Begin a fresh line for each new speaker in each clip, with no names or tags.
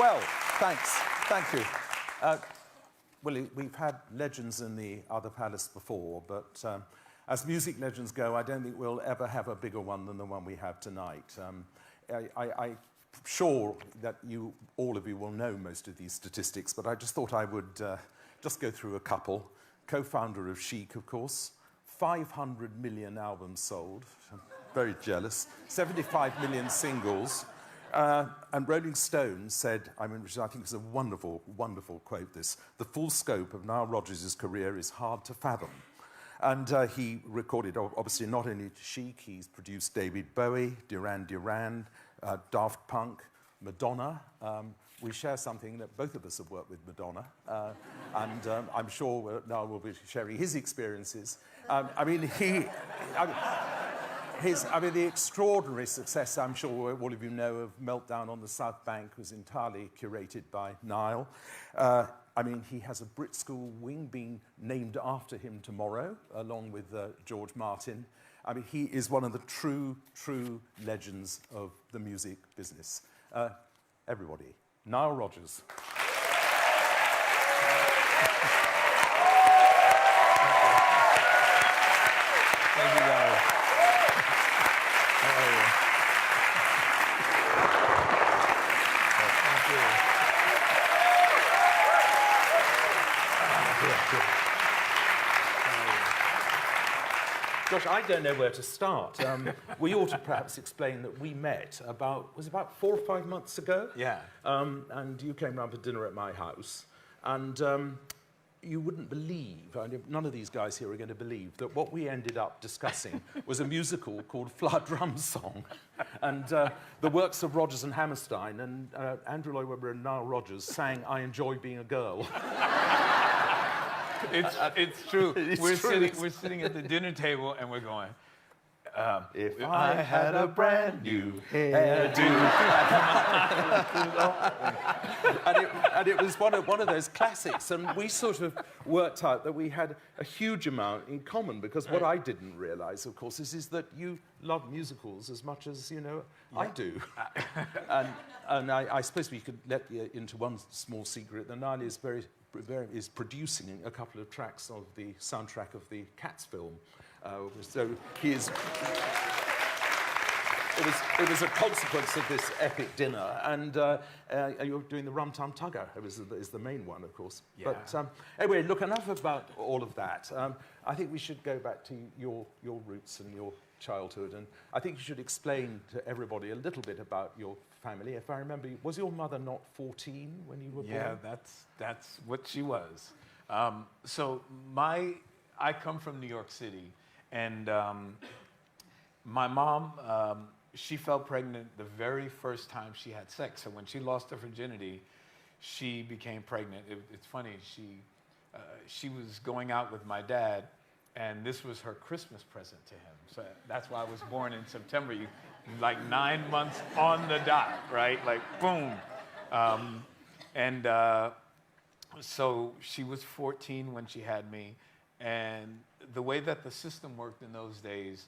Well, thanks. Thank you. Well, we've had legends in the other palace before, but as music legends go, I don't think we'll ever have a bigger one than the one we have tonight. I'm sure that all of you will know most of these statistics, but I just thought I would just go through a couple. Co-founder of Chic, of course, 500 million albums sold. I'm very jealous. 75 million singles. And Rolling Stone said, which I think is a wonderful, wonderful quote, this: "The full scope of Nile Rodgers' career is hard to fathom." And he recorded, obviously, not only Chic, he's produced David Bowie, Duran Duran, Daft Punk, Madonna. We share something that both of us have worked with Madonna, and I'm sure Niall will be sharing his experiences. The extraordinary success, I'm sure all of you know, of Meltdown on the South Bank was entirely curated by Niall. He has a Brit School wing being named after him tomorrow, along with George Martin. He is one of the true legends of the music business. Everybody, Nile Rodgers. Thank you, guys. Gosh, I don't know where to start. We ought to perhaps explain that we met about 4 or 5 months ago.
Yeah.
And you came round for dinner at my house, and you wouldn't believe, none of these guys here are going to believe, that what we ended up discussing was a musical called Flood Drum Song, and the works of Rodgers and Hammerstein, and Andrew Lloyd Webber and Nile Rodgers sang "I Enjoy Being a Girl."
It's true. We're sitting at the dinner table and we're going, if I had a brand new hairdo.
and it was one of those classics, and we sort of worked out that we had a huge amount in common, because what I didn't realize, of course, is that you love musicals as much as, I do. and I suppose we could let you into one small secret that Nile is producing a couple of tracks of the soundtrack of the Cats film. So he is. It was a consequence of this epic dinner, and you're doing the Rum Tum Tugger is the main one, of course.
Yeah.
But anyway, look, enough about all of that. I think we should go back to your roots and your childhood, and I think you should explain to everybody a little bit about your family. If I remember, was your mother not 14 when you were born?
Yeah, that's what she was. I come from New York City, and my mom, she fell pregnant the very first time she had sex. So when she lost her virginity, she became pregnant. It's funny, she was going out with my dad, and this was her Christmas present to him. So that's why I was born in September. Like 9 months on the dot, right? Like, boom. So she was 14 when she had me, and the way that the system worked in those days,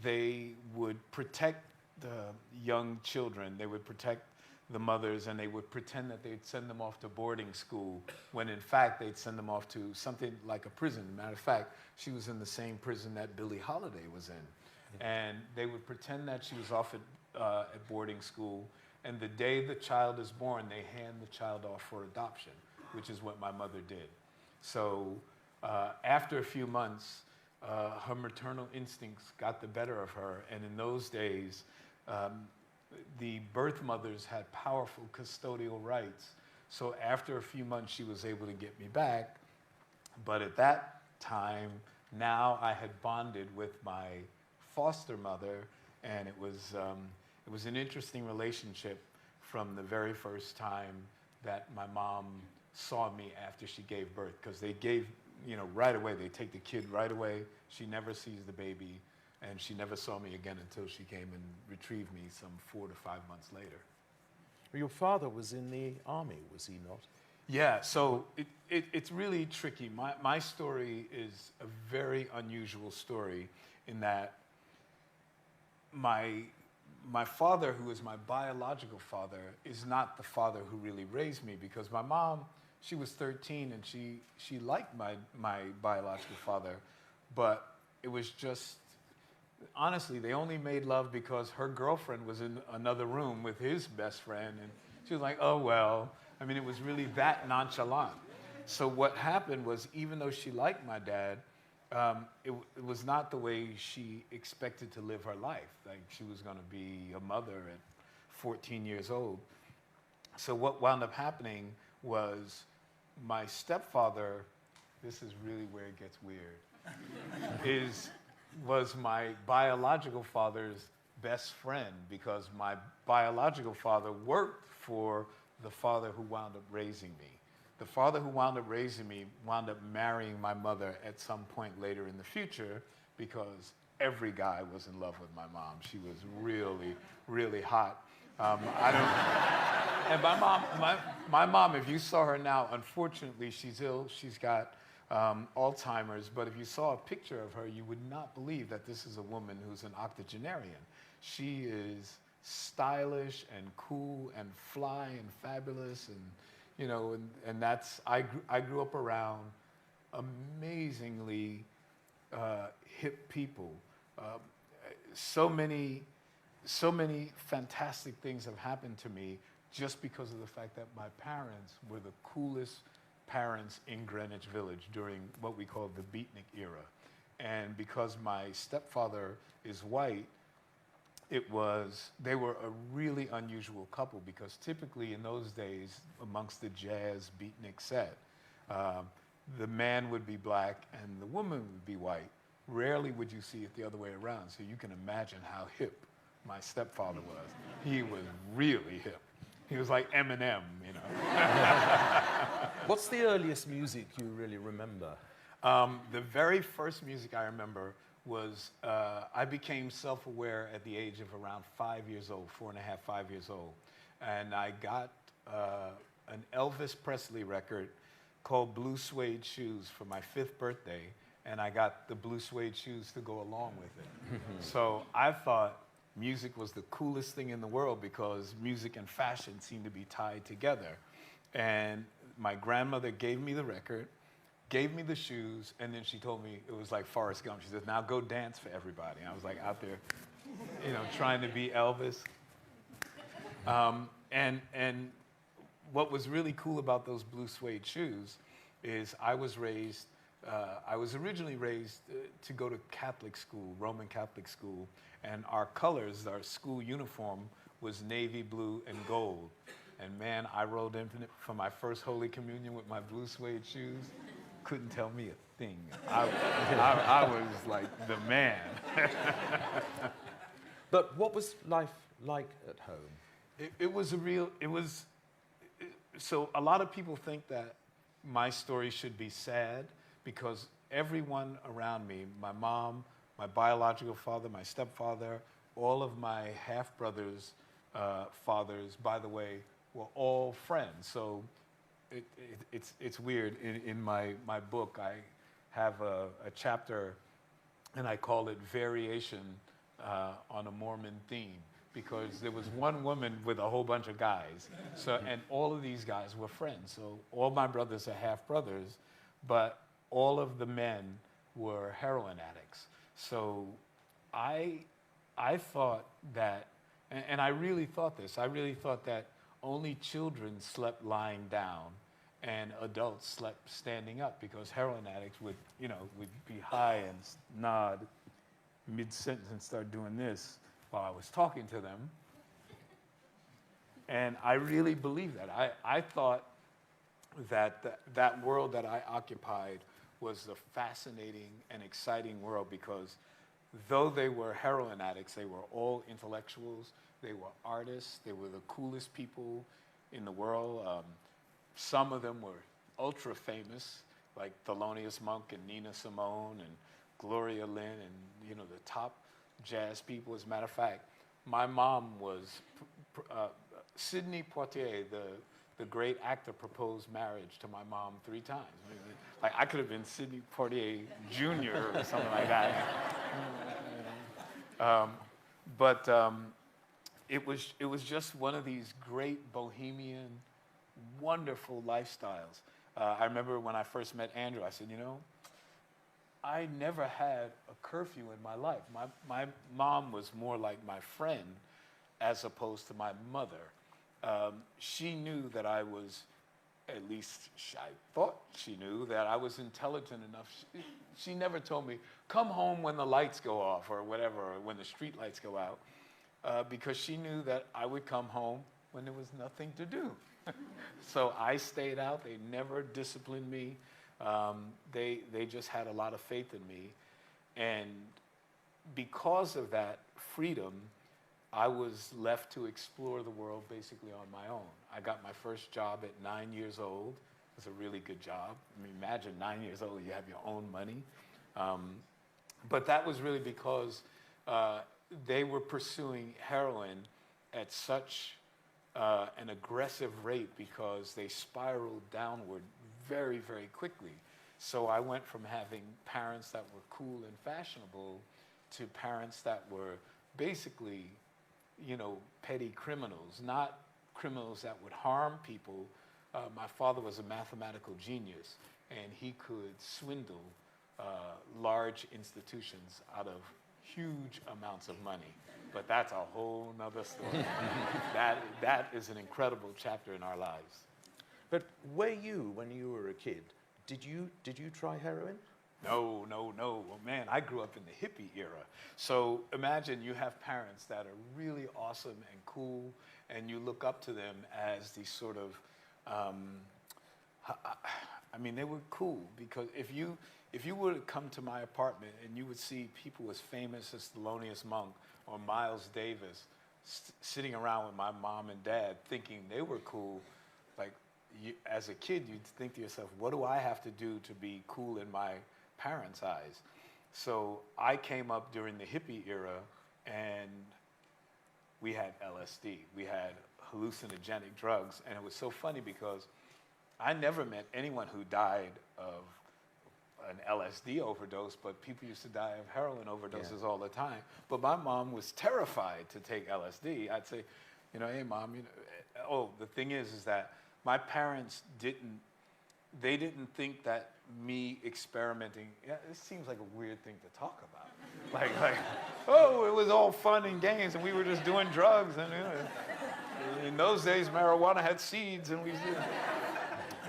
they would protect the young children, they would protect the mothers, and they would pretend that they'd send them off to boarding school, when in fact they'd send them off to something like a prison. Matter of fact, she was in the same prison that Billie Holiday was in. And they would pretend that she was off at boarding school, and the day the child is born, they hand the child off for adoption, which is what my mother did. So after a few months, her maternal instincts got the better of her, and in those days, the birth mothers had powerful custodial rights. So after a few months, she was able to get me back, but at that time, now I had bonded with my foster mother, and it was an interesting relationship from the very first time that my mom saw me after she gave birth, because they gave, right away, they take the kid right away. She never sees the baby, and she never saw me again until she came and retrieved me some 4 to 5 months later.
Your father was in the army, was he not?
Yeah, so it's really tricky. My story is a very unusual story in that my my father, who is my biological father, is not the father who really raised me, because my mom, she was 13 and she liked my biological father, but it was just, honestly, they only made love because her girlfriend was in another room with his best friend, and she was like, oh, well. I mean, it was really that nonchalant. So what happened was, even though she liked my dad, it was not the way she expected to live her life. Like, she was going to be a mother at 14 years old. So what wound up happening was my stepfather, this is really where it gets weird, was my biological father's best friend, because my biological father worked for the father who wound up raising me. The father who wound up raising me wound up marrying my mother at some point later in the future, because every guy was in love with my mom. She was really, really hot. And my mom, if you saw her now, unfortunately, she's ill. She's got Alzheimer's, but if you saw a picture of her, you would not believe that this is a woman who's an octogenarian. She is stylish and cool and fly and fabulous, and you know, and that's, I grew up around amazingly hip people. So many fantastic things have happened to me just because of the fact that my parents were the coolest parents in Greenwich Village during what we call the beatnik era. And because my stepfather is white, they were a really unusual couple, because typically in those days, amongst the jazz beatnik set, the man would be black and the woman would be white. Rarely would you see it the other way around. So you can imagine how hip my stepfather was. He was really hip. He was like Eminem, you know.
What's the earliest music you really remember?
The very first music I remember was, I became self-aware at the age of around 5 years old, 4.5, 5 years old. And I got an Elvis Presley record called Blue Suede Shoes for my 5th birthday, and I got the blue suede shoes to go along with it. So I thought music was the coolest thing in the world, because music and fashion seemed to be tied together. And my grandmother gave me the record, gave me the shoes, and then she told me, it was like Forrest Gump. She said, now go dance for everybody. And I was like out there, you know, trying to be Elvis. And what was really cool about those blue suede shoes is I was originally raised to go to Catholic school, Roman Catholic school, and our colors, our school uniform, was navy blue and gold. And man, I rolled in for my first Holy Communion with my blue suede shoes. Couldn't tell me a thing. I was like the man.
But what was life like at home?
So a lot of people think that my story should be sad, because everyone around me, my mom, my biological father, my stepfather, all of my half-brothers' fathers, by the way, were all friends. So it's weird. In my book, I have a chapter, and I call it Variation on a Mormon Theme, because there was one woman with a whole bunch of guys. So, and all of these guys were friends. So all my brothers are half-brothers, but all of the men were heroin addicts. So I thought that, and I really thought this, I really thought that only children slept lying down and adults slept standing up, because heroin addicts would be high and nod mid-sentence and start doing this while I was talking to them. And I really believed that. I thought that that world that I occupied was a fascinating and exciting world, because though they were heroin addicts, they were all intellectuals, they were artists, they were the coolest people in the world. Some of them were ultra famous, like Thelonious Monk and Nina Simone and Gloria Lynn, and you know, the top jazz people. As a matter of fact, my mom was Sidney Poitier, the great actor, proposed marriage to my mom 3 times. I mean, like, I could have been Sidney Poitier Jr. or something like that. it was just one of these great bohemian, wonderful lifestyles. I remember when I first met Andrew, I said, you know, I never had a curfew in my life. My mom was more like my friend as opposed to my mother. She knew that I was, at least I thought she knew, that I was intelligent enough. She never told me, come home when the lights go off or whatever, or when the street lights go out, because she knew that I would come home when there was nothing to do. So I stayed out. They never disciplined me. They just had a lot of faith in me. And because of that freedom, I was left to explore the world basically on my own. I got my first job at 9 years old. It was a really good job. I mean, imagine 9 years old, you have your own money. But that was really because they were pursuing heroin at such an aggressive rate because they spiraled downward very, very quickly. So I went from having parents that were cool and fashionable to parents that were basically, you know, petty criminals, not criminals that would harm people. My father was a mathematical genius, and he could swindle large institutions out of huge amounts of money. But that's a whole nother story. That is an incredible chapter in our lives.
But were you, when you were a kid, did you try heroin?
No. Well, man, I grew up in the hippie era. So imagine you have parents that are really awesome and cool, and you look up to them as these sort of, I mean, they were cool because if you were to come to my apartment and you would see people as famous as Thelonious Monk or Miles Davis sitting around with my mom and dad thinking they were cool, like, as a kid, you'd think to yourself, what do I have to do to be cool in my parents' eyes? So I came up during the hippie era, and we had LSD. We had hallucinogenic drugs, and it was so funny because I never met anyone who died of an LSD overdose, but people used to die of heroin overdoses all the time. But my mom was terrified to take LSD. I'd say, you know, hey, Mom, you know, oh, the thing is that my parents didn't think that me experimenting, yeah, it seems like a weird thing to talk about. like, oh, it was all fun and games and we were just doing drugs. And you know, in those days, marijuana had seeds and we did.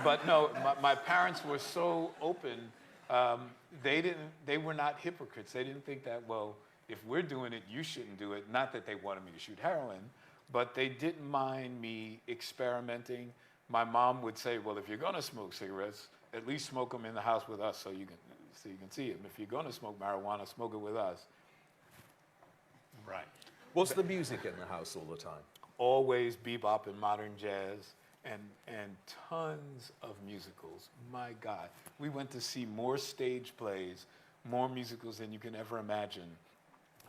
But no, my parents were so open. They were not hypocrites. They didn't think that, well, if we're doing it, you shouldn't do it. Not that they wanted me to shoot heroin, but they didn't mind me experimenting. My mom would say, well, if you're going to smoke cigarettes, at least smoke them in the house with us so you can see them. If you're going to smoke marijuana, smoke it with us. Right.
Was the music in the house all the time?
Always bebop and modern jazz and tons of musicals. My God. We went to see more stage plays, more musicals than you can ever imagine.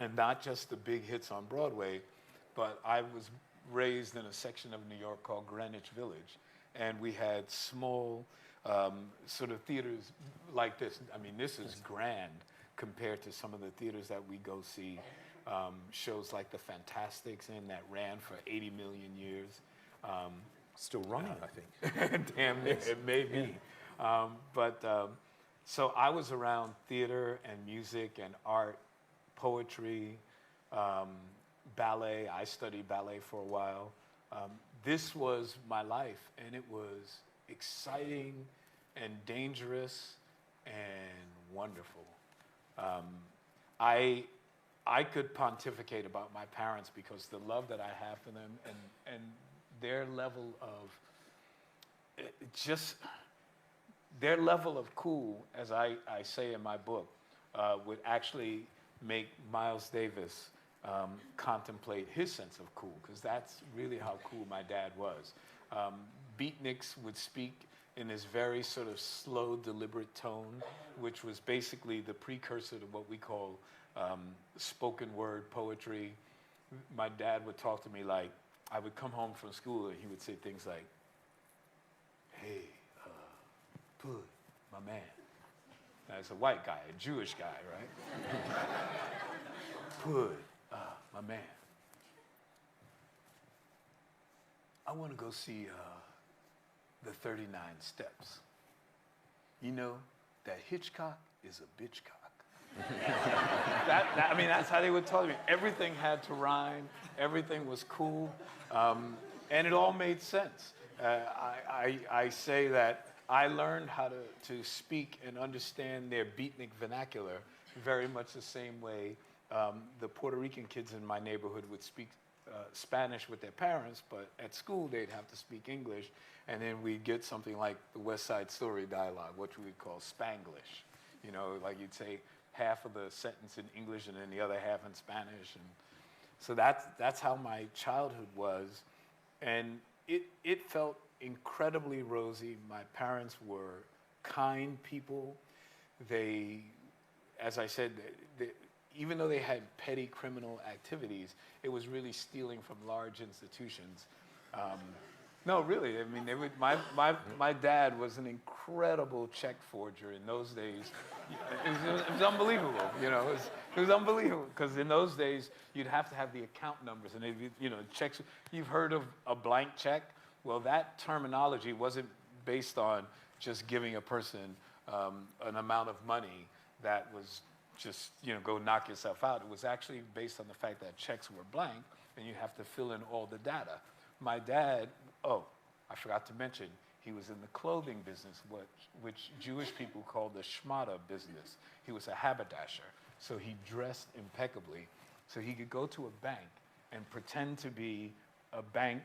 And not just the big hits on Broadway, but I was raised in a section of New York called Greenwich Village. And we had small sort of theaters like this. I mean, this is grand compared to some of the theaters that we go see. Shows like The Fantastics that ran for 80 million years.
Still running, I think.
Damn, it may be. So I was around theater and music and art, poetry, ballet. I studied ballet for a while. This was my life, and it was exciting and dangerous and wonderful. I could pontificate about my parents because the love that I have for them and their level of their level of cool, as I say in my book, would actually make Miles Davis contemplate his sense of cool, because that's really how cool my dad was. Beatniks would speak in this very sort of slow, deliberate tone, which was basically the precursor to what we call spoken word poetry. My dad would talk to me like, I would come home from school and he would say things like, hey, Pud, my man. Now, it's a white guy, a Jewish guy, right? Pud, my man. I want to go see the 39 Steps. You know that Hitchcock is a bitchcock. I mean, that's how they would talk to me. Everything had to rhyme. Everything was cool. And it all made sense. I say that I learned how to speak and understand their beatnik vernacular very much the same way the Puerto Rican kids in my neighborhood would speak Spanish with their parents, but at school they'd have to speak English, and then we'd get something like the West Side Story dialogue, which we would call Spanglish. You know, like you'd say half of the sentence in English and then the other half in Spanish. And so that's how my childhood was. And it felt incredibly rosy. My parents were kind people. They, as I said, even though they had petty criminal activities, it was really stealing from large institutions. No, really. I mean, my dad was an incredible check forger in those days. It was unbelievable, you know. It was unbelievable because in those days you'd have to have the account numbers and you know, checks. You've heard of a blank check? Well, that terminology wasn't based on just giving a person an amount of money that was just, you know, go knock yourself out. It was actually based on the fact that checks were blank and you have to fill in all the data. My dad, I forgot to mention, he was in the clothing business, which Jewish people call the shmata business. He was a haberdasher, so he dressed impeccably. So he could go to a bank and pretend to be a bank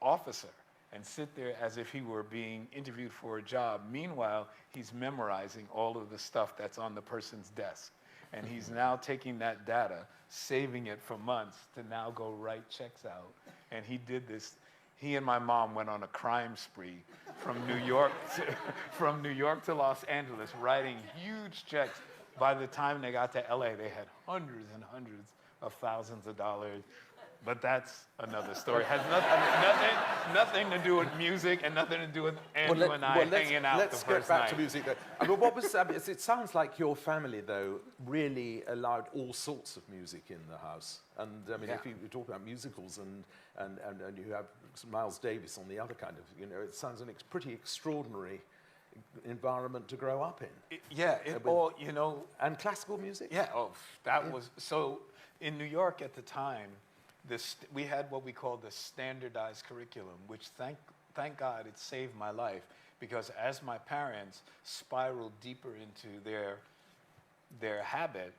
officer and sit there as if he were being interviewed for a job. Meanwhile, he's memorizing all of the stuff that's on the person's desk. And he's now taking that data, saving it for months to now go write checks out. And he did this. He and my mom went on a crime spree from New York to Los Angeles, writing huge checks. By the time they got to LA, they had hundreds and hundreds of thousands of dollars. But that's another story. It has nothing to do with music and nothing to do with Andrew and I hanging out the first night.
Let's get back to music, though. I mean, it sounds like your family, though, really allowed all sorts of music in the house. And, I mean, if you talk about musicals and you have Miles Davis on the other kind of, you know, it sounds an pretty extraordinary environment to grow up in.
All, you know.
And classical music?
Yeah, that was, so in New York at the time, we had what we called the standardized curriculum, which thank God it saved my life, because as my parents spiraled deeper into their habit,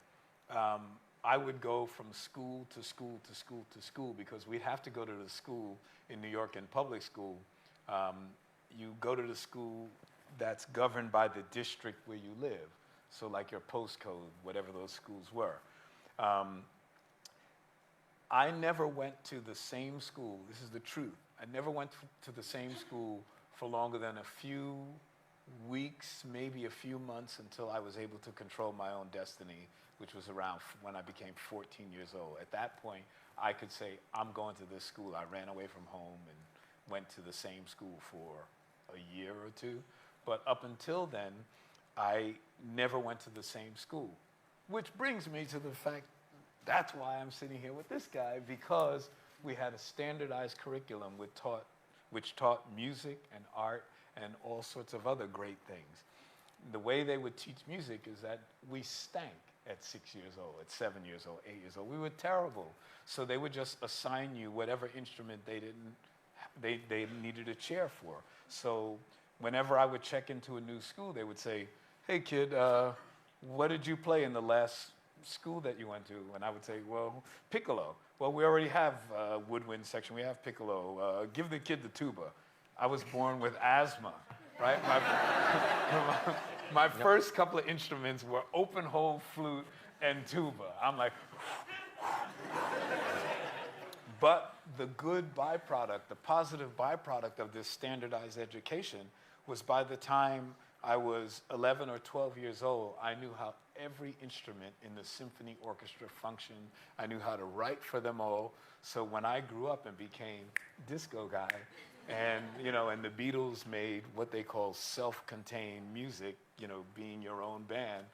I would go from school to school to school to school, because we'd have to go to the school in New York in public school. You go to the school that's governed by the district where you live, so like your postcode, whatever those schools were. I never went to the same school. This is the truth. I never went to the same school for longer than a few weeks, maybe a few months, until I was able to control my own destiny, which was around when I became 14 years old. At that point, I could say, I'm going to this school. I ran away from home and went to the same school for a year or two. But up until then, I never went to the same school, which brings me to the fact that's why I'm sitting here with this guy, because we had a standardized curriculum which taught music and art and all sorts of other great things. The way they would teach music is that we stank at 6 years old, at 7 years old, 8 years old. We were terrible. So they would just assign you whatever instrument they needed a chair for. So whenever I would check into a new school, they would say, hey kid, what did you play in the last school that you went to? And I would say, well, piccolo. Well, we already have a woodwind section. We have piccolo. Give the kid the tuba. I was born with asthma, right? My first couple of instruments were open hole flute and tuba. I'm like, but the good byproduct, the positive byproduct of this standardized education was by the time I was 11 or 12 years old, I knew how every instrument in the symphony orchestra functioned. I knew how to write for them all. So when I grew up and became disco guy, and you know, and the Beatles made what they call self-contained music, you know, being your own band,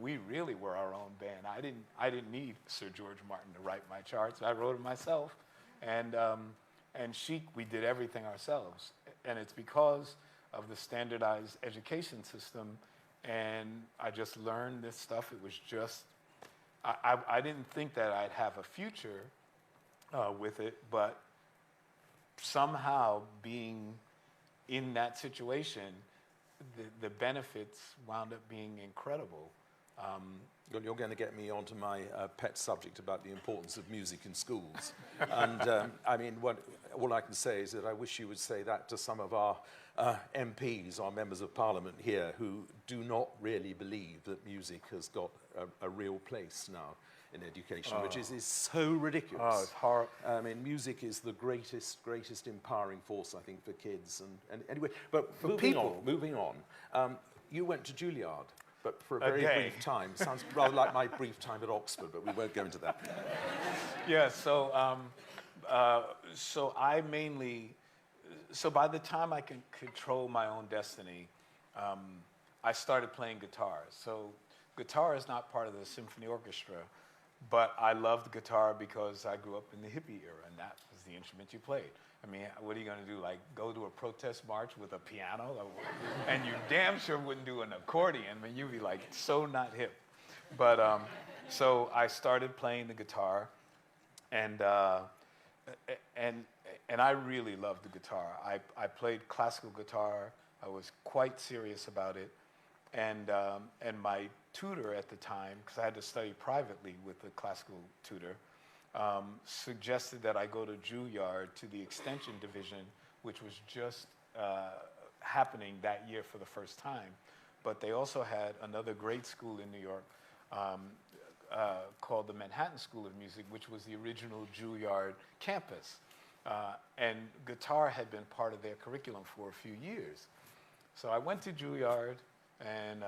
we really were our own band. I didn't need Sir George Martin to write my charts. I wrote it myself, and And Chic, we did everything ourselves. And it's because of the standardized education system. And I just learned this stuff. It was just, I didn't think that I'd have a future with it, but somehow being in that situation, the benefits wound up being incredible.
You're going to get me onto my pet subject about the importance of music in schools. And I mean, all I can say is that I wish you would say that to some of our MPs, our members of parliament here, who do not really believe that music has got a real place now in education, which is so ridiculous.
Oh, it's horrible.
I mean, music is the greatest empowering force, I think, for kids. And anyway, but moving on. You went to Juilliard, but for a very brief time. Sounds rather like my brief time at Oxford, but we won't go into that.
Yeah, so I mainly, so by the time I can control my own destiny, I started playing guitar. So guitar is not part of the symphony orchestra, but I loved guitar because I grew up in the hippie era, and that was the instrument you played. I mean, what are you going to do, like go to a protest march with a piano? And you damn sure wouldn't do an accordion. I mean, you'd be like so not hip. But so I started playing the guitar, and I really loved the guitar. I played classical guitar. I was quite serious about it. And my tutor at the time, because I had to study privately with the classical tutor, suggested that I go to Juilliard to the extension division, which was just happening that year for the first time. But they also had another great school in New York called the Manhattan School of Music, which was the original Juilliard campus. And guitar had been part of their curriculum for a few years. So I went to Juilliard, and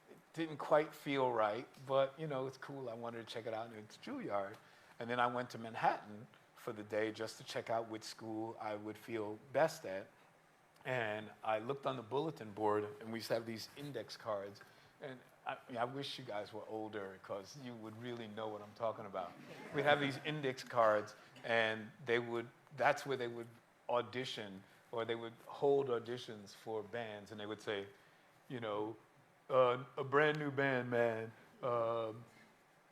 it didn't quite feel right, but you know, it's cool. I wanted to check it out, and it's Juilliard. And then I went to Manhattan for the day just to check out which school I would feel best at. And I looked on the bulletin board, and we used to have these index cards. And I wish you guys were older, because you would really know what I'm talking about. We'd have these index cards, and that's where they would audition, or they would hold auditions for bands, and they would say, you know, a brand new band, man.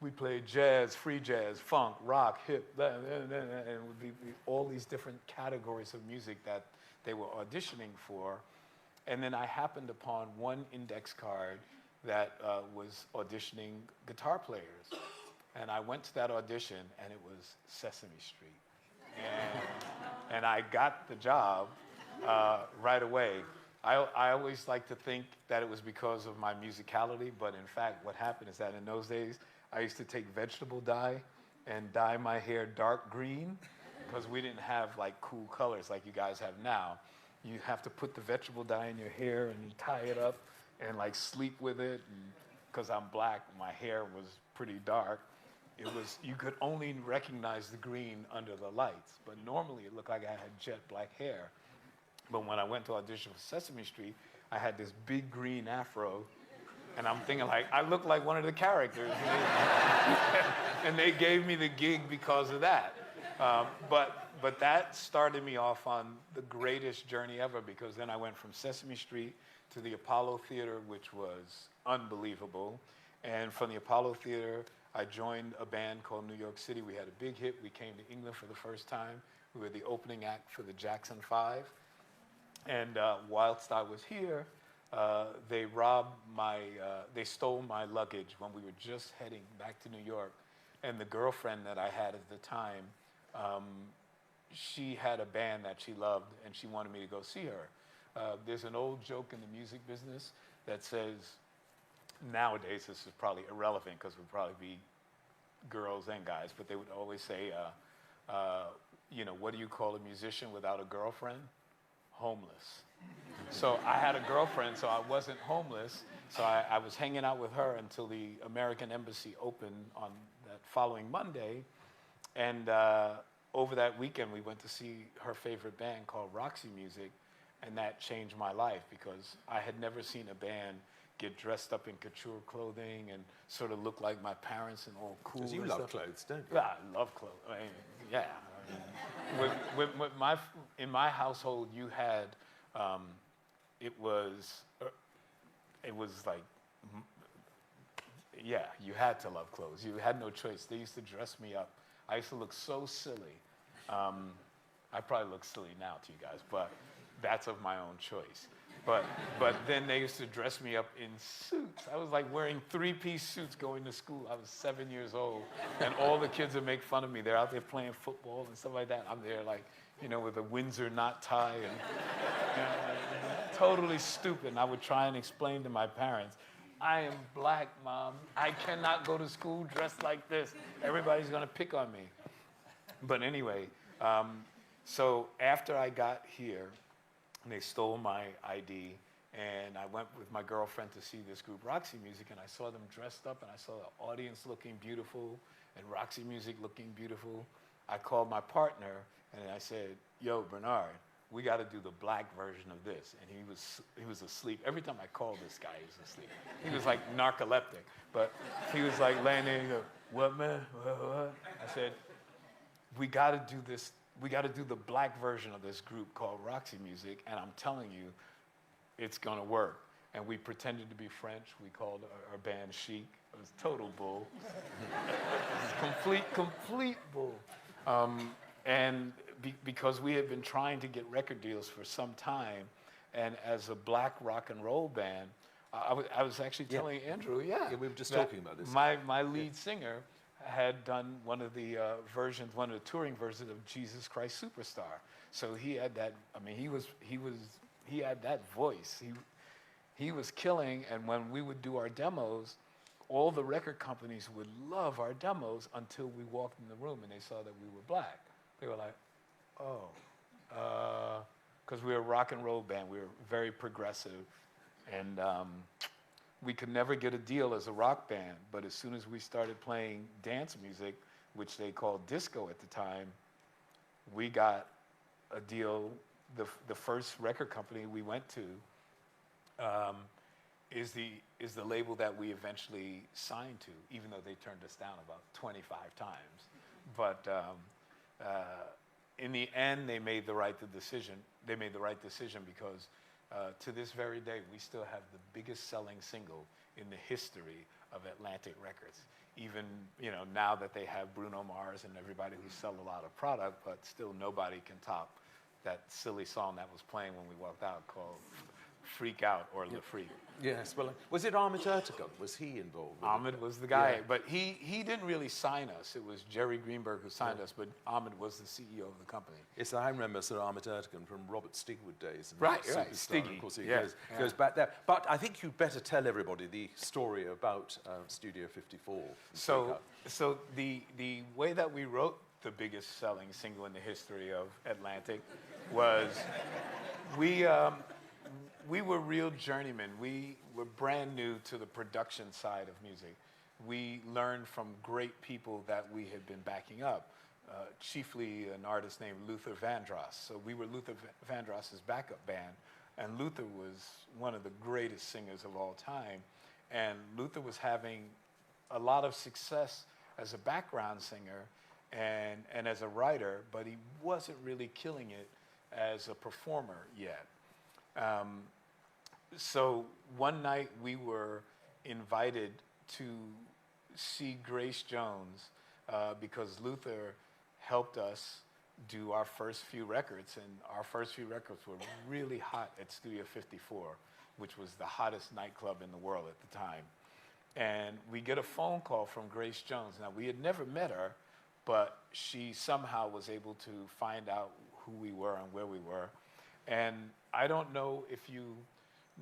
We play jazz, free jazz, funk, rock, hip, and it would be all these different categories of music that they were auditioning for. And then I happened upon one index card that was auditioning guitar players. And I went to that audition, and it was Sesame Street. And I got the job right away. I always like to think that it was because of my musicality, but in fact, what happened is that in those days, I used to take vegetable dye and dye my hair dark green, because we didn't have like cool colors like you guys have now. You have to put the vegetable dye in your hair, and you tie it up and like sleep with it. Because I'm black, my hair was pretty dark. You could only recognize the green under the lights, but normally it looked like I had jet black hair. But when I went to audition for Sesame Street, I had this big green afro, and I'm thinking like, I look like one of the characters. And they gave me the gig because of that. But that started me off on the greatest journey ever, because then I went from Sesame Street to the Apollo Theater, which was unbelievable. And from the Apollo Theater, I joined a band called New York City. We had a big hit. We came to England for the first time. We were the opening act for the Jackson 5. And whilst I was here, they stole my luggage when we were just heading back to New York. And the girlfriend that I had at the time, she had a band that she loved, and she wanted me to go see her. There's an old joke in the music business that says, nowadays this is probably irrelevant because it would probably be girls and guys, but they would always say, you know, what do you call a musician without a girlfriend? Homeless. So I had a girlfriend, so I wasn't homeless. So I was hanging out with her until the American Embassy opened on that following Monday. And over that weekend, we went to see her favorite band called Roxy Music, and that changed my life, because I had never seen a band get dressed up in couture clothing and sort of look like my parents and all cool.
Because you love clothes, don't you?
Yeah, I love clothes. I mean, yeah. In my household, you had, it was like, yeah, you had to love clothes. You had no choice. They used to dress me up. I used to look so silly. I probably look silly now to you guys, but that's of my own choice. But then they used to dress me up in suits. I was like wearing 3-piece suits going to school. I was 7 years old, and all the kids would make fun of me. They're out there playing football and stuff like that. I'm there like, you know, with a Windsor knot tie and totally stupid. And I would try and explain to my parents, I am black, Mom. I cannot go to school dressed like this. Everybody's gonna pick on me. But anyway, so after I got here, they stole my ID, and I went with my girlfriend to see this group, Roxy Music, and I saw them dressed up, and I saw the audience looking beautiful, and Roxy Music looking beautiful. I called my partner, and I said, yo, Bernard, we got to do the black version of this. And he was asleep. Every time I called this guy, he was asleep. He was like narcoleptic, but he was like laying there, and he go, what, man? What? I said, we got to do this. We got to do the black version of this group called Roxy Music, and I'm telling you, it's gonna work. And we pretended to be French. We called our band Chic. It was total bull. It was complete bull. And because we had been trying to get record deals for some time, and as a black rock and roll band, I was actually telling Andrew, we were just talking about this. My lead singer had done one of the touring versions of Jesus Christ Superstar. So he had that, I mean, he had that voice. He was killing, and when we would do our demos, all the record companies would love our demos until we walked in the room and they saw that we were black. They were like, oh, because we were a rock and roll band. We were very progressive, and we could never get a deal as a rock band, but as soon as we started playing dance music, which they called disco at the time, we got a deal. The first record company we went to is the label that we eventually signed to, even though they turned us down about 25 times. But in the end, they made the right decision. They made the right decision because to this very day, we still have the biggest selling single in the history of Atlantic Records. Even, you know, now that they have Bruno Mars and everybody who sell a lot of product, but still nobody can top that silly song that was playing when we walked out called Freak Out or Le Freak.
Yes, well, was it Ahmet Ertegun? Was he involved with
Ahmet was the guy, but he didn't really sign us. It was Jerry Greenberg who signed us, but Ahmet was the CEO of the company.
Yes, I remember Sir Ahmet Ertegun from Robert Stigwood days. And
right,
Stiggy. Of course, he goes back there. But I think you'd better tell everybody the story about Studio 54.
So the way that we wrote the biggest selling single in the history of Atlantic was we were real journeymen. We were brand new to the production side of music. We learned from great people that we had been backing up, chiefly an artist named Luther Vandross. So we were Luther Vandross's backup band, and Luther was one of the greatest singers of all time. And Luther was having a lot of success as a background singer and as a writer, but he wasn't really killing it as a performer yet. So one night we were invited to see Grace Jones because Luther helped us do our first few records, and our first few records were really hot at Studio 54, which was the hottest nightclub in the world at the time. And we get a phone call from Grace Jones. Now, we had never met her, but she somehow was able to find out who we were and where we were. And I don't know if you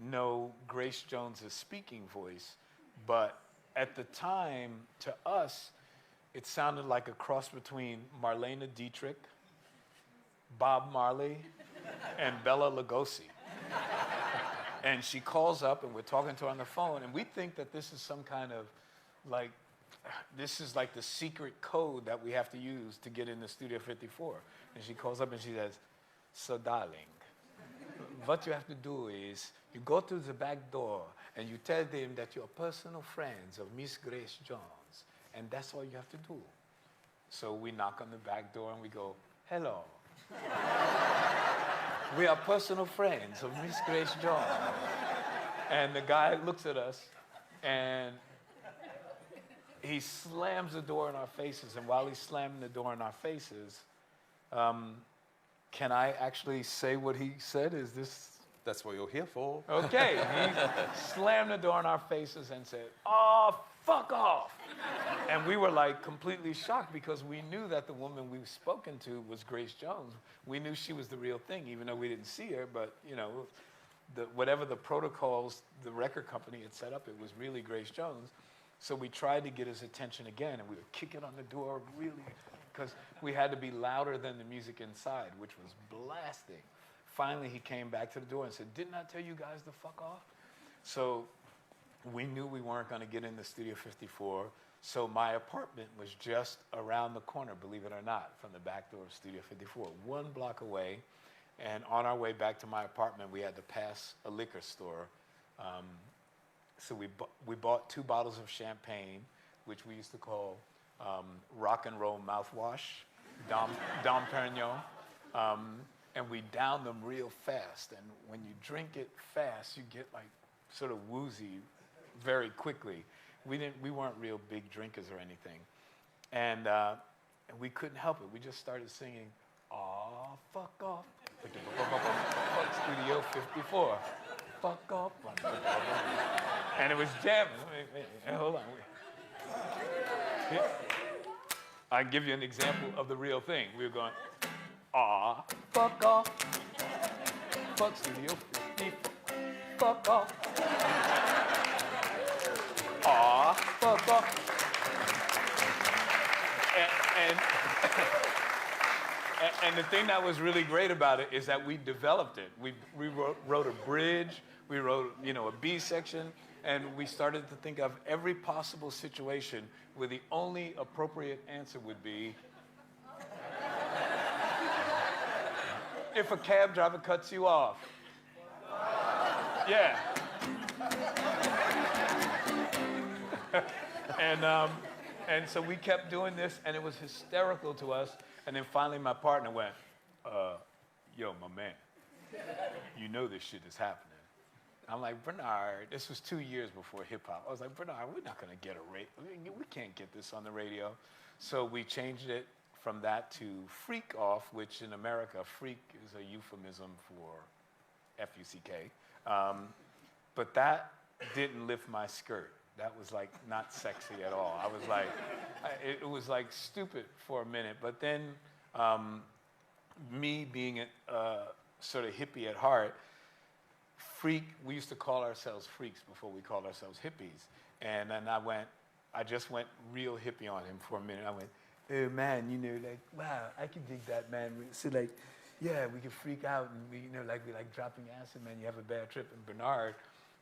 know Grace Jones's speaking voice, but at the time, to us, it sounded like a cross between Marlene Dietrich, Bob Marley, and Bela Lugosi. And she calls up, and we're talking to her on the phone, and we think that this is some kind of, like, this is like the secret code that we have to use to get into Studio 54. And she calls up and she says, so darling, what you have to do is you go to the back door and you tell them that you're personal friends of Miss Grace Jones, and that's all you have to do. So we knock on the back door and we go, hello. We are personal friends of Miss Grace Jones. And the guy looks at us, and he slams the door in our faces. And while he's slamming the door in our faces, can I actually say what he said? Is this?
That's what you're here for.
Okay. He slammed the door in our faces and said, "Oh, fuck off." And we were like completely shocked because we knew that the woman we've spoken to was Grace Jones. We knew she was the real thing, even though we didn't see her. But, you know, whatever the protocols the record company had set up, it was really Grace Jones. So we tried to get his attention again, and we were kicking on the door really, because we had to be louder than the music inside, which was blasting. Finally, he came back to the door and said, "Didn't I tell you guys to fuck off?" So we knew we weren't going to get into Studio 54. So my apartment was just around the corner, believe it or not, from the back door of Studio 54, 1 block away. And on our way back to my apartment, we had to pass a liquor store. So we bought 2 bottles of champagne, which we used to call rock and roll mouthwash, Dom Perignon. And we downed them real fast. And when you drink it fast, you get like sort of woozy very quickly. We weren't real big drinkers or anything. And we couldn't help it. We just started singing, "Aw, fuck off." Fuck Studio 54. Fuck off. And it was jamming. Hold on. I can give you an example of the real thing. We were going, "Aw, fuck off. Fuck Studio 54. Fuck off. Aw, fuck off." And the thing that was really great about it is that we developed it. We wrote a bridge, we wrote, you know, a B section, and we started to think of every possible situation where the only appropriate answer would be, if a cab driver cuts you off. Yeah. And so we kept doing this, and it was hysterical to us. And then finally my partner went, "Yo, my man, you know this shit is happening." I'm like, "Bernard," this was 2 years before hip hop. I was like, "Bernard, we're not gonna get a radio. We can't get this on the radio." So we changed it from that to Freak Off, which in America, freak is a euphemism for F-U-C-K. But that didn't lift my skirt. That was like not sexy at all. I was like, it was like stupid for a minute. But then me being a sort of hippie at heart, freak, we used to call ourselves freaks before we called ourselves hippies. And then I just went real hippie on him for a minute. I went, "Oh man, you know, like, wow, I can dig that, man." So like, yeah, we can freak out and we like dropping acid, man, you have a bad trip. And Bernard,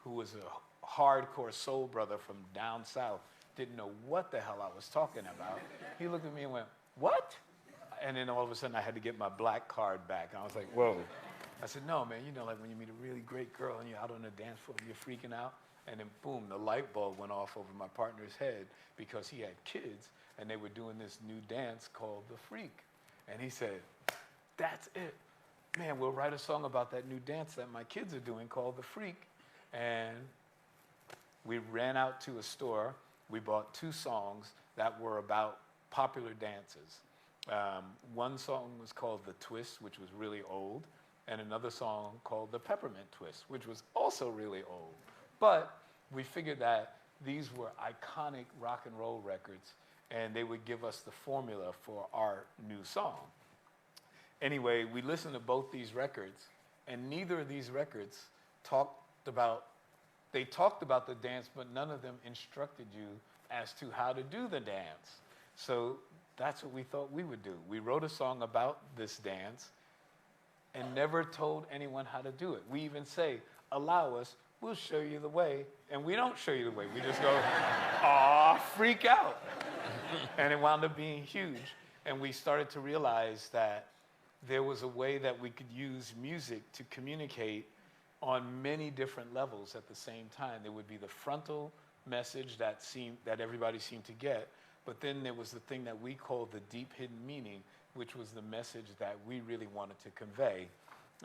who was a hardcore soul brother from down south, didn't know what the hell I was talking about. He looked at me and went, "What?" And then all of a sudden I had to get my black card back. And I was like, "Whoa." I said, "No, man, you know, like when you meet a really great girl and you're out on the dance floor and you're freaking out." And then boom, the light bulb went off over my partner's head because he had kids and they were doing this new dance called The Freak. And he said, "That's it. Man, we'll write a song about that new dance that my kids are doing called The Freak." And we ran out to a store. We bought 2 songs that were about popular dances. One song was called The Twist, which was really old, and another song called The Peppermint Twist, which was also really old. But we figured that these were iconic rock and roll records, and they would give us the formula for our new song. Anyway, we listened to both these records, and neither of these records talked about the dance, but none of them instructed you as to how to do the dance. So that's what we thought we would do. We wrote a song about this dance and never told anyone how to do it. We even say, "Allow us, we'll show you the way." And we don't show you the way. We just go, "Aw, freak out." And it wound up being huge. And we started to realize that there was a way that we could use music to communicate on many different levels at the same time. There would be the frontal message that everybody seemed to get, but then there was the thing that we called the deep hidden meaning, which was the message that we really wanted to convey.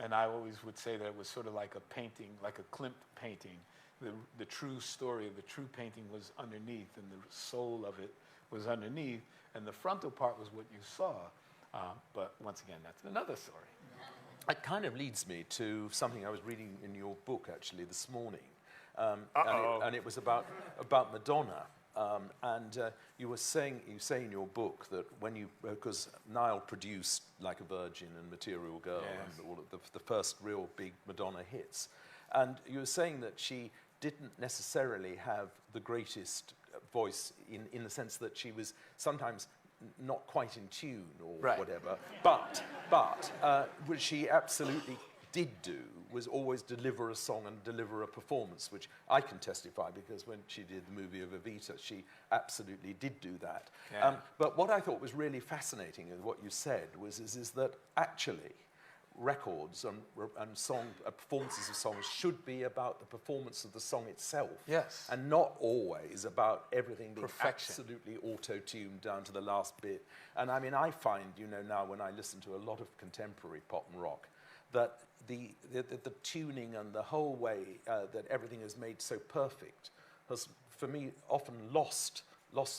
And I always would say that it was sort of like a painting, like a Klimt painting. The true story of the true painting was underneath, and the soul of it was underneath, and the frontal part was what you saw. But once again, that's another story.
It kind of leads me to something I was reading in your book, actually, this morning. And it was about Madonna. You say in your book that because Nile produced Like a Virgin and Material Girl,
yes,
and all of the first real big Madonna hits. And you were saying that she didn't necessarily have the greatest voice in the sense that she was sometimes not quite in tune or
right,
whatever. But what she absolutely did do was always deliver a song and deliver a performance, which I can testify because when she did the movie of Evita, she absolutely did do that.
Yeah.
But what I thought was really fascinating in what you said is that actually records and performances of songs should be about the performance of the song itself.
Yes.
And not always about everything being
perfection,
absolutely auto-tuned down to the last bit. And I mean, I find, now when I listen to a lot of contemporary pop and rock, that the tuning and the whole way that everything is made so perfect has, for me, often lost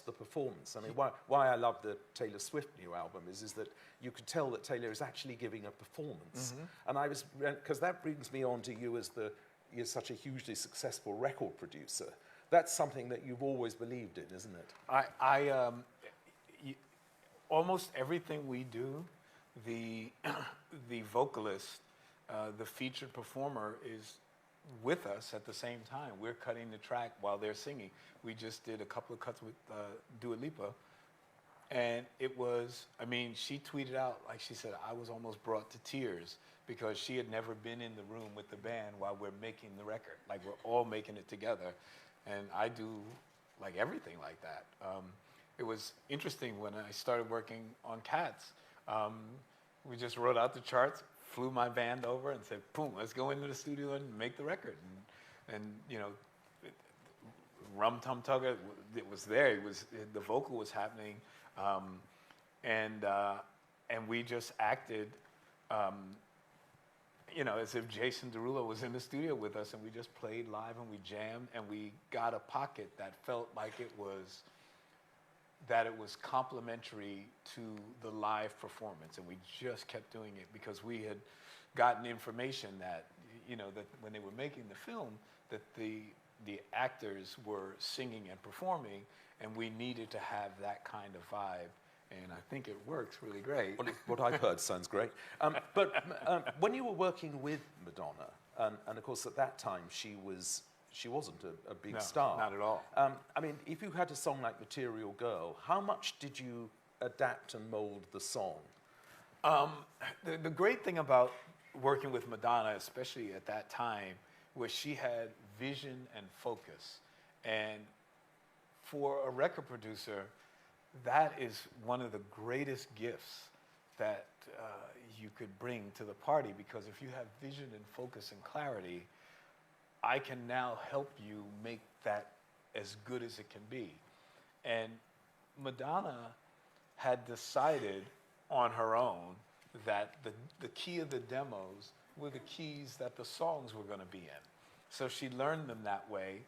the performance. I mean, why I love the Taylor Swift new album is that you could tell that Taylor is actually giving a performance. Mm-hmm. And because that brings me on to you as you're such a hugely successful record producer. That's something that you've always believed in, isn't it?
Almost everything we do, the vocalist, the featured performer is with us at the same time. We're cutting the track while they're singing. We just did a couple of cuts with Dua Lipa, and it was, she tweeted out, like she said, I was almost brought to tears because she had never been in the room with the band while we're making the record. Like, we're all making it together, and I do like everything like that. It was interesting when I started working on Cats. We just wrote out the charts, flew my band over and said, boom, let's go into the studio and make the record. And Rum Tum Tugger, it was there. The vocal was happening. And we just acted, as if Jason Derulo was in the studio with us, and we just played live and we jammed, and we got a pocket that felt like it was complementary to the live performance, and we just kept doing it because we had gotten information that, that when they were making the film, that the actors were singing and performing, and we needed to have that kind of vibe, and I think it works really great.
Well, what I've heard sounds great. But when you were working with Madonna, and of course at that time she wasn't a big star.
Not at all.
If you had a song like Material Girl, how much did you adapt and mold the song?
The great thing about working with Madonna, especially at that time, was she had vision and focus. And for a record producer, that is one of the greatest gifts that you could bring to the party, because if you have vision and focus and clarity, I can now help you make that as good as it can be. And Madonna had decided on her own that the key of the demos were the keys that the songs were going to be in. So she learned them that way,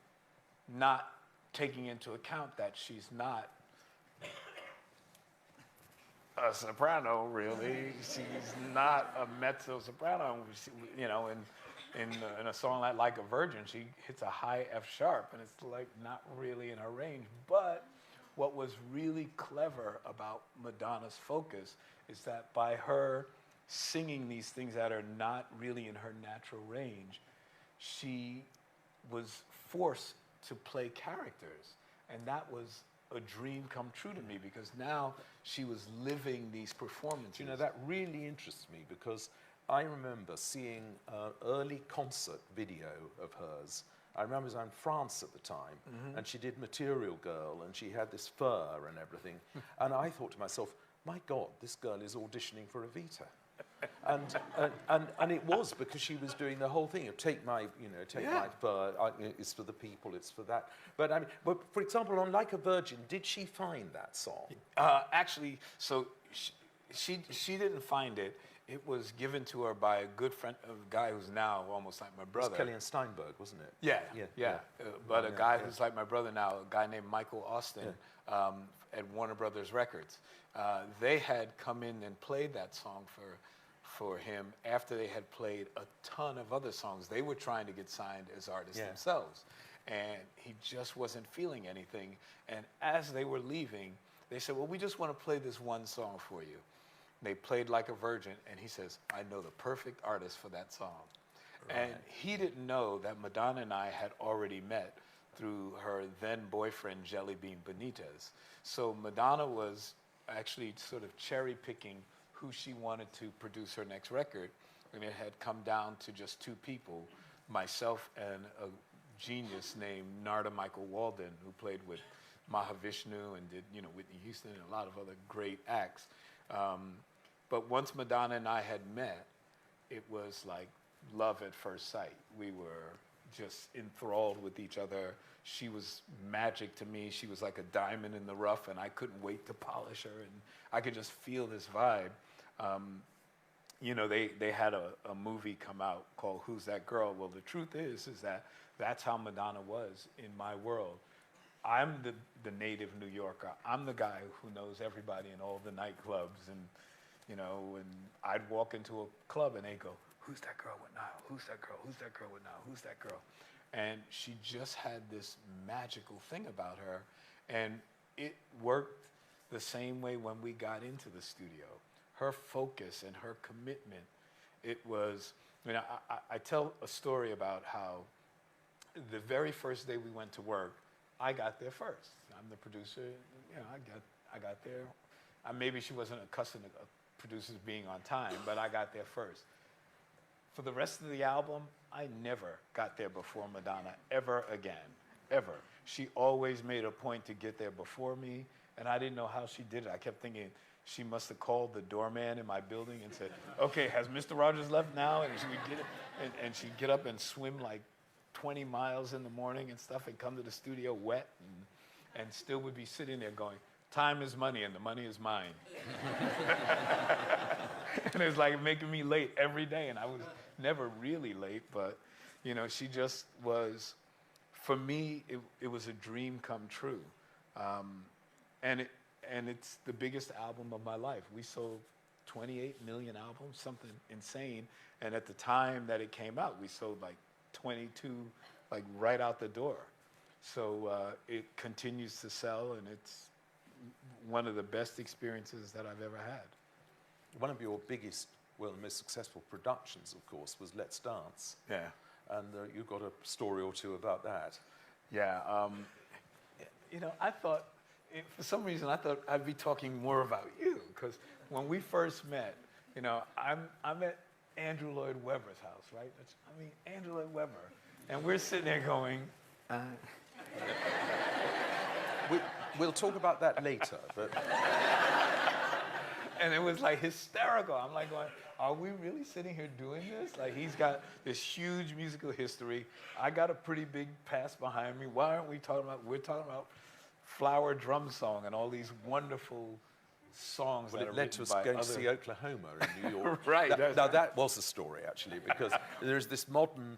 not taking into account that she's not a soprano, really. She's not a mezzo soprano. In a song like a Virgin, she hits a high F sharp, and it's like not really in her range. But what was really clever about Madonna's focus is that by her singing these things that are not really in her natural range, she was forced to play characters. And that was a dream come true to me, because now she was living these performances.
That really interests me, because I remember seeing an early concert video of hers. I remember I was in France at the time, and she did Material Girl, and she had this fur and everything. And I thought to myself, my God, this girl is auditioning for Evita. And it was because she was doing the whole thing of take my fur, it's for the people, it's for that. But for example, on Like a Virgin, did she find that song?
Actually, so she didn't find it. It was given to her by a good friend, a guy who's now almost like my
It
brother.
was Kelly and Steinberg, wasn't it?
Yeah. But a guy who's like my brother now, a guy named Michael Austin at Warner Brothers Records. They had come in and played that song for him after they had played a ton of other songs. They were trying to get signed as artists themselves. And he just wasn't feeling anything. And as they were leaving, they said, well, we just want to play this one song for you. They played Like a Virgin, and he says, I know the perfect artist for that song. Right. And he didn't know that Madonna and I had already met through her then boyfriend, Jelly Bean Benitez. So Madonna was actually sort of cherry picking who she wanted to produce her next record. And it had come down to just two people, myself and a genius named Narda Michael Walden, who played with Mahavishnu and did, Whitney Houston and a lot of other great acts. But once Madonna and I had met, it was like love at first sight. We were just enthralled with each other. She was magic to me. She was like a diamond in the rough, and I couldn't wait to polish her. And I could just feel this vibe. They had a movie come out called Who's That Girl? Well, the truth is that that's how Madonna was in my world. I'm the native New Yorker. I'm the guy who knows everybody in all the nightclubs, and and I'd walk into a club and they'd go, who's that girl with Nile? Who's that girl? Who's that girl with Nile? Who's that girl? And she just had this magical thing about her, and it worked the same way when we got into the studio. Her focus and her commitment, it was, I tell a story about how the very first day we went to work, I got there first. I'm the producer. I got there. Maybe she wasn't accustomed to producers being on time, but I got there first. For the rest of the album, I never got there before Madonna, ever again, ever. She always made a point to get there before me, and I didn't know how she did it. I kept thinking she must have called the doorman in my building and said, okay, has Mr. Rogers left now? And she would and she'd get up and swim like 20 miles in the morning and stuff and come to the studio wet and still would be sitting there going, time is money and the money is mine. And it was like making me late every day, and I was never really late, but she just was, for me, it was a dream come true. And it's the biggest album of my life. We sold 28 million albums, something insane. And at the time that it came out, we sold like 22, like right out the door. So it continues to sell, and it's one of the best experiences that I've ever had.
One of your biggest, most successful productions, of course, was Let's Dance.
Yeah.
And you've got a story or two about that.
Yeah. I thought, for some reason, I thought I'd be talking more about you, because when we first met, I'm at Andrew Lloyd Webber's house, right? Andrew Lloyd Webber. And we're sitting there going,
We'll talk about that later, but...
And it was like hysterical. I'm like going, are we really sitting here doing this? Like, he's got this huge musical history. I got a pretty big past behind me. Why aren't we talking about, we're talking about Flower Drum Song and all these wonderful songs that are written by others.
It led to us going to see Oklahoma in New York.
Right.
Now that was a story, actually, because there's this modern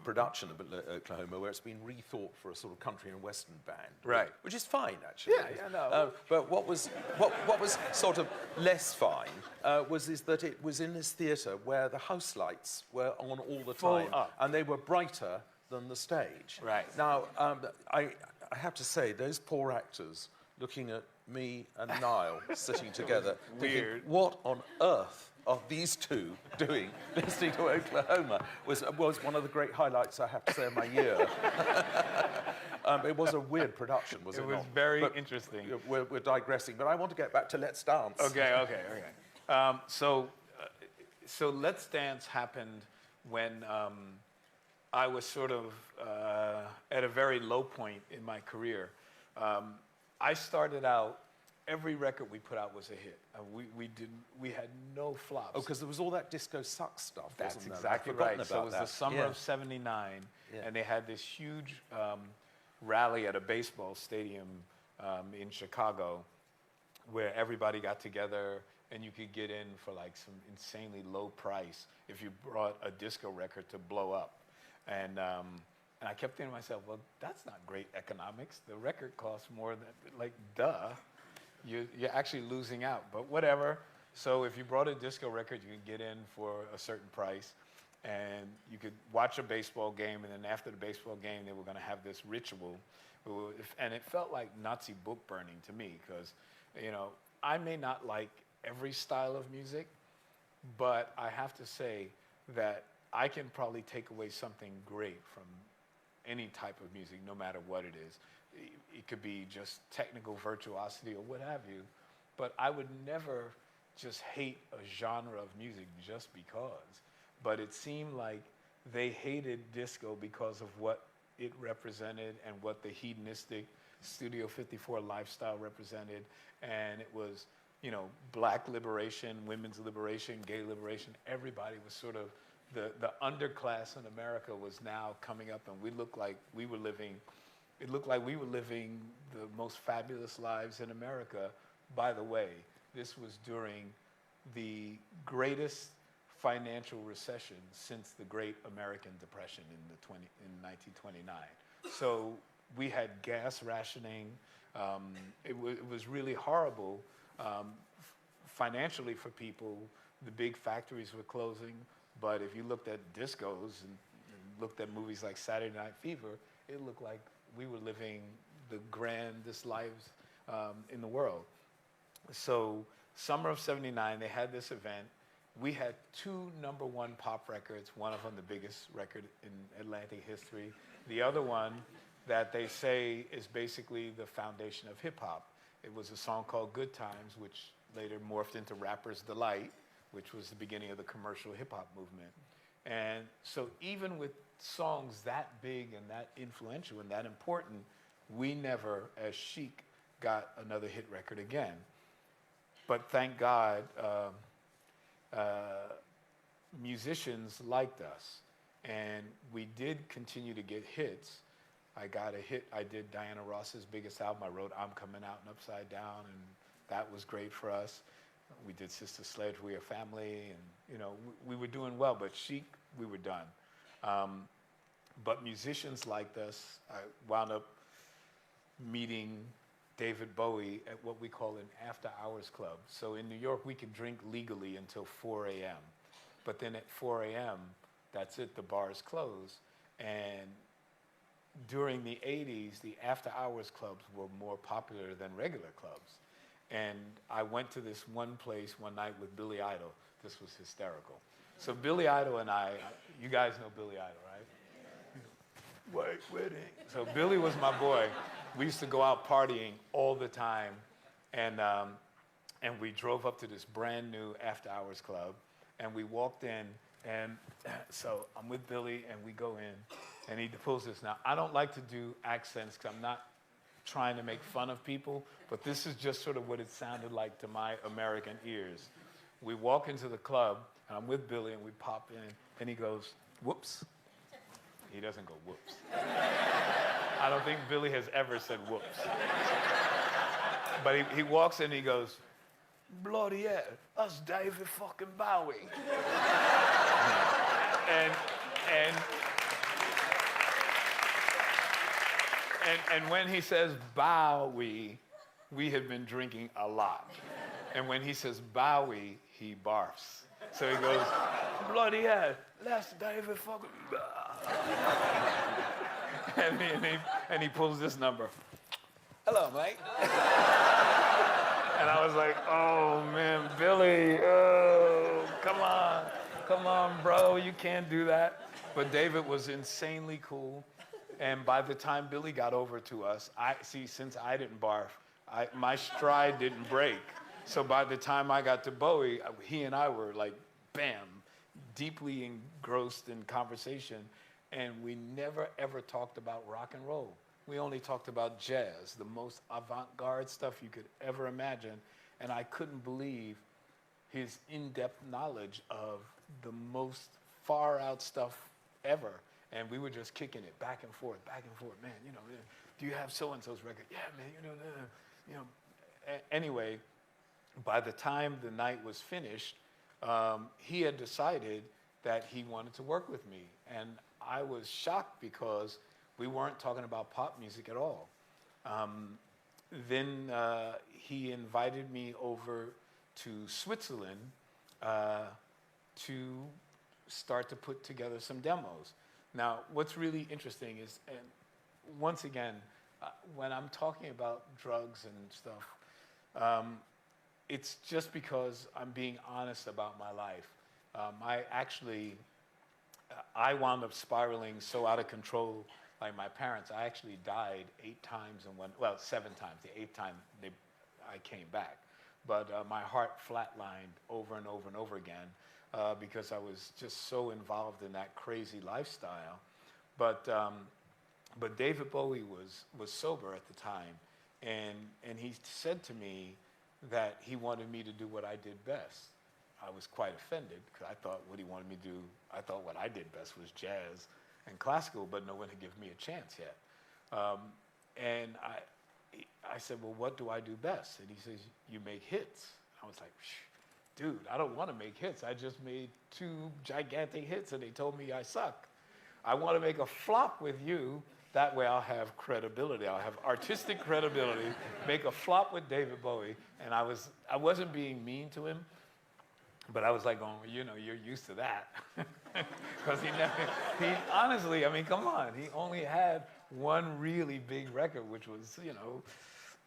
production of Oklahoma where it's been rethought for a sort of country and western band.
Right.
Which is fine, actually.
Yeah, no.
But what was sort of less fine is that it was in this theatre where the house lights were on all the time.
Full up.
And they were brighter than the stage.
Right.
Now, I have to say, those poor actors looking at me and Niall sitting together, thinking, what on earth are these two doing listening to Oklahoma, was one of the great highlights, I have to say, of my year. It was a weird production, was it not?
It was very interesting.
We're digressing, but I want to get back to Let's Dance.
Okay. So Let's Dance happened when I was sort of at a very low point in my career. I started out, every record we put out was a hit. We had no flops.
Oh, because there was all that disco sucks stuff,
That's
wasn't there?
exactly right. So it was the summer
Yeah.
of '79,
Yeah.
and they had this huge rally at a baseball stadium in Chicago where everybody got together and you could get in for like some insanely low price if you brought a disco record to blow up. And I kept thinking to myself, well, that's not great economics. The record costs more than, like, duh. You're actually losing out, but whatever. So if you brought a disco record, you could get in for a certain price, and you could watch a baseball game, and then after the baseball game, they were going to have this ritual. And it felt like Nazi book burning to me, because, you know, I may not like every style of music, but I have to say that I can probably take away something great from any type of music, no matter what it is. It could be just technical virtuosity or what have you, but I would never just hate a genre of music just because. But it seemed like they hated disco because of what it represented and what the hedonistic Studio 54 lifestyle represented. And it was, you know, black liberation, women's liberation, gay liberation. Everybody was sort of, the underclass in America was now coming up, and we looked like we were living, it looked like we were living the most fabulous lives in America. By the way, this was during the greatest financial recession since the Great American Depression in 1929. So we had gas rationing. It was really horrible financially for people. The big factories were closing. But if you looked at discos and looked at movies like Saturday Night Fever, it looked like we were living the grandest lives in the world. So summer of '79, they had this event. We had 2 #1 pop records, one of them the biggest record in Atlantic history. The other one that they say is basically the foundation of hip hop. It was a song called Good Times, which later morphed into Rapper's Delight, which was the beginning of the commercial hip hop movement. And so even with songs that big and that influential and that important, we never, as Chic, got another hit record again. But thank God, musicians liked us, and we did continue to get hits. I got a hit. I did Diana Ross's biggest album. I wrote I'm Coming Out and Upside Down, and that was great for us. We did Sister Sledge, We Are Family, and, you know, we were doing well, but Chic, we were done. But musicians liked us. I wound up meeting David Bowie at what we call an after-hours club. So in New York, we could drink legally until 4 a.m. But then at 4 a.m., that's it, the bars close. And during the 80s, the after-hours clubs were more popular than regular clubs. And I went to this one place one night with Billy Idol. This was hysterical. So Billy Idol and I, you guys know Billy Idol, right? White wedding. So Billy was my boy. We used to go out partying all the time. And we drove up to this brand new after-hours club. And we walked in. And so I'm with Billy, and we go in. And he pulls this. Now, I don't like to do accents because I'm not trying to make fun of people, but this is just sort of what it sounded like to my American ears. We walk into the club, and I'm with Billy, and we pop in, and he goes, whoops. He doesn't go whoops. I don't think Billy has ever said whoops. But he walks in, and he goes, bloody hell, that's David fucking Bowie. And when he says Bowie, we had been drinking a lot. And when he says Bowie, he barfs. So he goes, bloody hell, that's David fucking Bowie. and he pulls this number. Hello, mate. And I was like, oh, man, Billy, oh, come on, bro, you can't do that. But David was insanely cool. And by the time Billy got over to us, since I didn't barf, my stride didn't break. So by the time I got to Bowie, he and I were like, bam, deeply engrossed in conversation. And we never, ever talked about rock and roll. We only talked about jazz, the most avant-garde stuff you could ever imagine. And I couldn't believe his in-depth knowledge of the most far-out stuff ever. And we were just kicking it back and forth, man, you know, do you have so-and-so's record? Yeah, man, you know. Anyway, by the time the night was finished, he had decided that he wanted to work with me. And I was shocked because we weren't talking about pop music at all. Then he invited me over to Switzerland to start to put together some demos. Now, what's really interesting is, and once again, when I'm talking about drugs and stuff, it's just because I'm being honest about my life. I wound up spiraling so out of control, like my parents. I actually died 8 times in 7 times. The 8th time I came back. But my heart flatlined over and over and over again because I was just so involved in that crazy lifestyle. But David Bowie was sober at the time, and he said to me that he wanted me to do what I did best. I was quite offended because I thought what he wanted me to do, I thought what I did best was jazz and classical, but no one had given me a chance yet. And I said, well, what do I do best? And he says, you make hits. I was like, dude, I don't want to make hits. I just made 2 gigantic hits and they told me I suck. I want to make a flop with you. That way I'll have credibility. I'll have artistic credibility. Make a flop with David Bowie. And I wasn't being mean to him, but I was like, oh, you're used to that. Because honestly, I mean, come on. He only had one really big record, which was,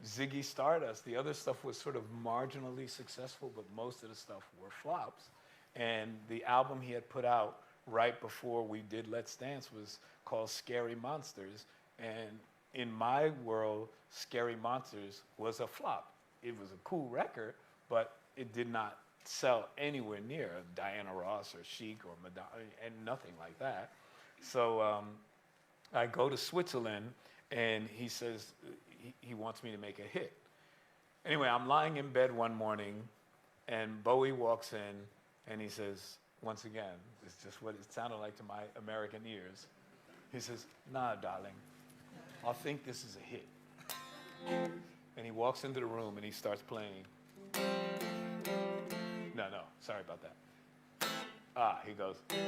Ziggy Stardust. The other stuff was sort of marginally successful, but most of the stuff were flops. And the album he had put out right before we did Let's Dance was called Scary Monsters. And in my world, Scary Monsters was a flop. It was a cool record, but it did not sell anywhere near Diana Ross or Chic or Madonna, and nothing like that. So I go to Switzerland, and he says he wants me to make a hit. Anyway, I'm lying in bed one morning, and Bowie walks in, and he says, once again, it's just what it sounded like to my American ears. He says, nah, darling, I think this is a hit. And he walks into the room, and he starts playing. No, sorry about that. He goes. And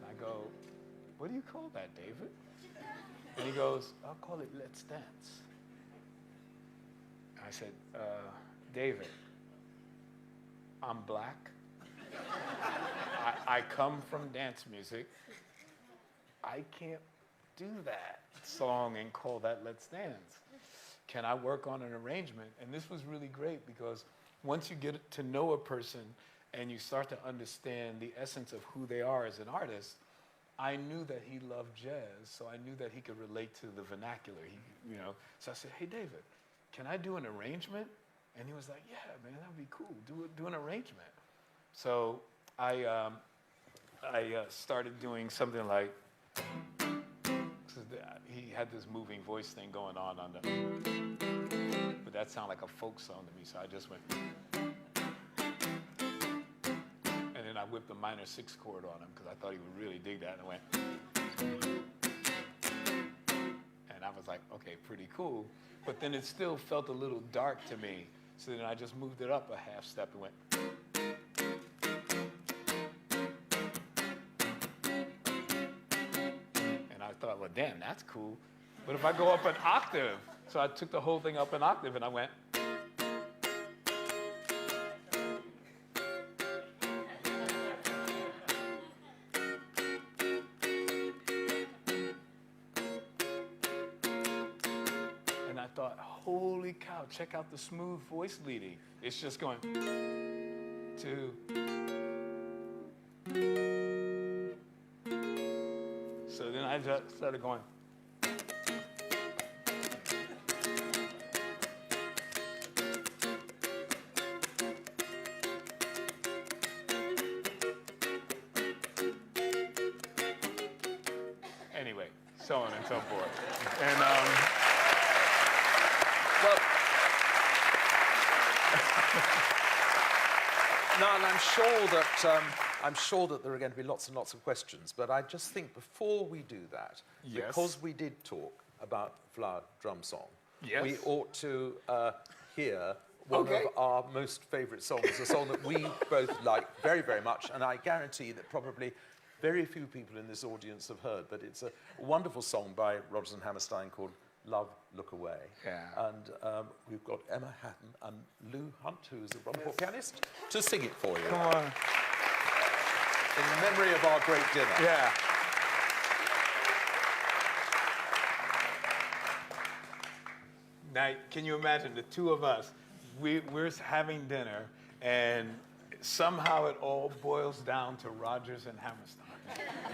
I go, what do you call that, David? And he goes, I'll call it Let's Dance. I said, David, I'm black. I come from dance music. I can't do that song and call that Let's Dance. Can I work on an arrangement? And this was really great because once you get to know a person and you start to understand the essence of who they are as an artist, I knew that he loved jazz, so I knew that he could relate to the vernacular. So I said, hey, David, can I do an arrangement? And he was like, yeah, man, that would be cool. Do an arrangement. So I started doing something like, he had this moving voice thing going on but that sounded like a folk song to me, so I just went, and then I whipped the minor 6 chord on him because I thought he would really dig that, and I went, and I was like, okay, pretty cool, but then it still felt a little dark to me, so then I just moved it up a half step and went, I thought, well, damn, that's cool. But if I go up an octave, so I took the whole thing up an octave and I went. And I thought, holy cow, check out the smooth voice leading. It's just going 2. So then I just started going. Anyway, so on and so forth. And
No, and I'm sure that there are going to be lots and lots of questions, but I just think before we do that,
Yes.
because we did talk about Flower Drum Song,
Yes.
we ought to hear one
Okay.
of our most favourite songs, a song that we both like very, very much, and I guarantee that probably very few people in this audience have heard, but it's a wonderful song by Rodgers and Hammerstein called Love, Look Away.
Yeah.
And we've got Emma Hatton and Lou Hunt, who's a wonderful pianist, to sing it for you.
Come on.
In memory of our great dinner.
Yeah. Now, can you imagine the two of us? We're having dinner, and somehow it all boils down to Rodgers and Hammerstein.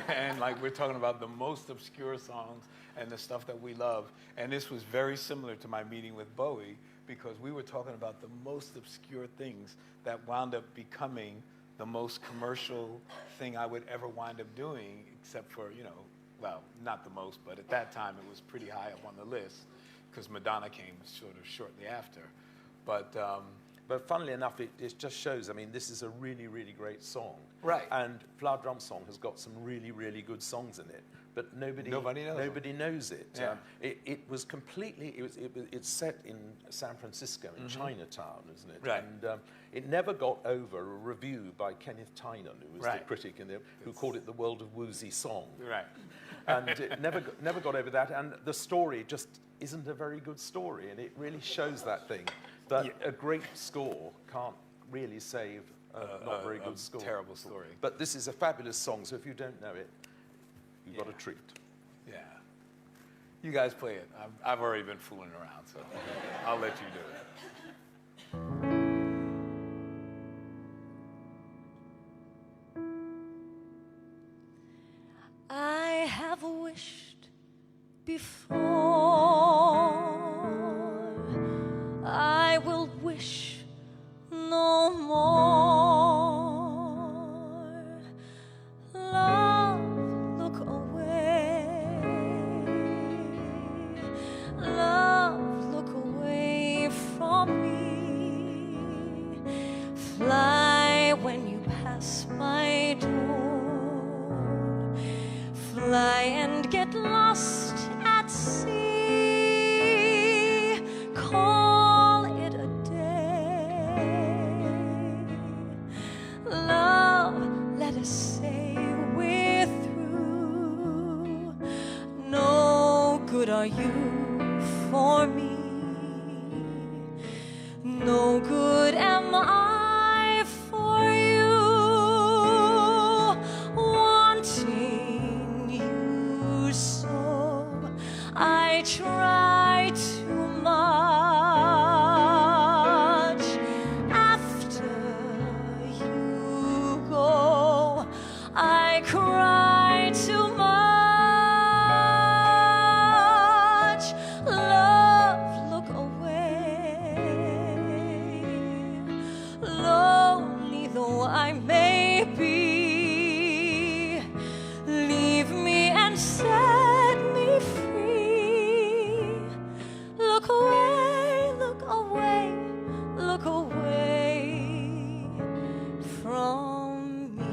And like we're talking about the most obscure songs and the stuff that we love. And this was very similar to my meeting with Bowie, because we were talking about the most obscure things that wound up becoming the most commercial thing I would ever wind up doing, except for, you know, well, not the most, but at that time it was pretty high up on the list, because Madonna came sort of shortly after.
But funnily enough, it just shows, I mean, this is a really, really great song.
Right.
And Flower Drum Song has got some really, really good songs in it, but nobody knows it.
Yeah.
It was completely, it's set in San Francisco, in Chinatown, isn't it?
Right.
And it never got over a review by Kenneth Tynan, who was
Right.
the critic, who called it the world of woozy song.
Right.
And it never got over that. And the story just isn't a very good story, and it really shows that thing, that a great score can't really save a not very good score.
Terrible story.
But this is a fabulous song, so if you don't know it, you've got a treat.
Yeah. You guys play it. I've already been fooling around, so I'll let you do it.
I have wished before, I will wish no more. Love, look away. Love, look away from me. Fly when you pass my door. Fly and get lost at sea. Call it a day. Love, let us say we're through. No good are you for me. No good am I for you. Wanting you so, I try too much. After you go, I cry too much. Love, look away. Lonely though I may be, leave me and set me free. Look away, look away, look away from me.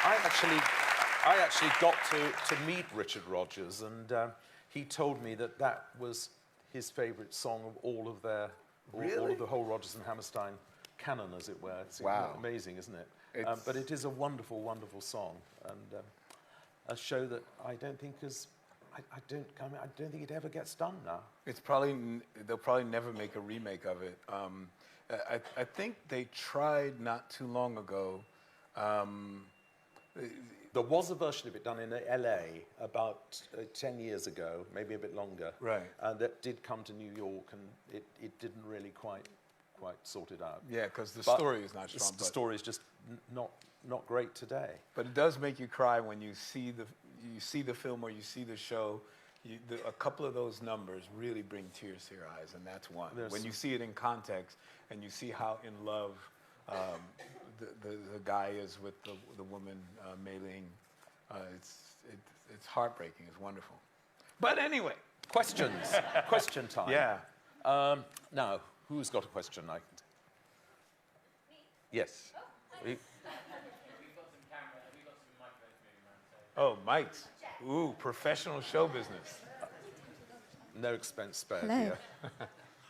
I actually got to meet Richard Rodgers, and he told me that that was his favourite song of all of their, all of the whole Rodgers and Hammerstein canon, as it were. It's amazing, isn't it? But it is a wonderful, wonderful song, and a show that I don't think is. I don't think it ever gets done now.
It's probably they'll probably never make a remake of it. I think they tried not too long ago.
There was a version of it done in LA about 10 years ago, maybe a bit longer.
Right.
That did come to New York, and it didn't really quite sort it out.
Yeah, because the story is not strong.
The story is just not great today.
But it does make you cry when you see the film or you see the show. A couple of those numbers really bring tears to your eyes, and that's one. When you see it in context and you see how in love the guy is with the woman, Mei-Ling, it's heartbreaking. It's wonderful. But anyway,
questions. Question time.
Yeah.
Now, who's got a question? Yes.
Oh, mics. Ooh, professional show business.
No expense spared
Hello.
here.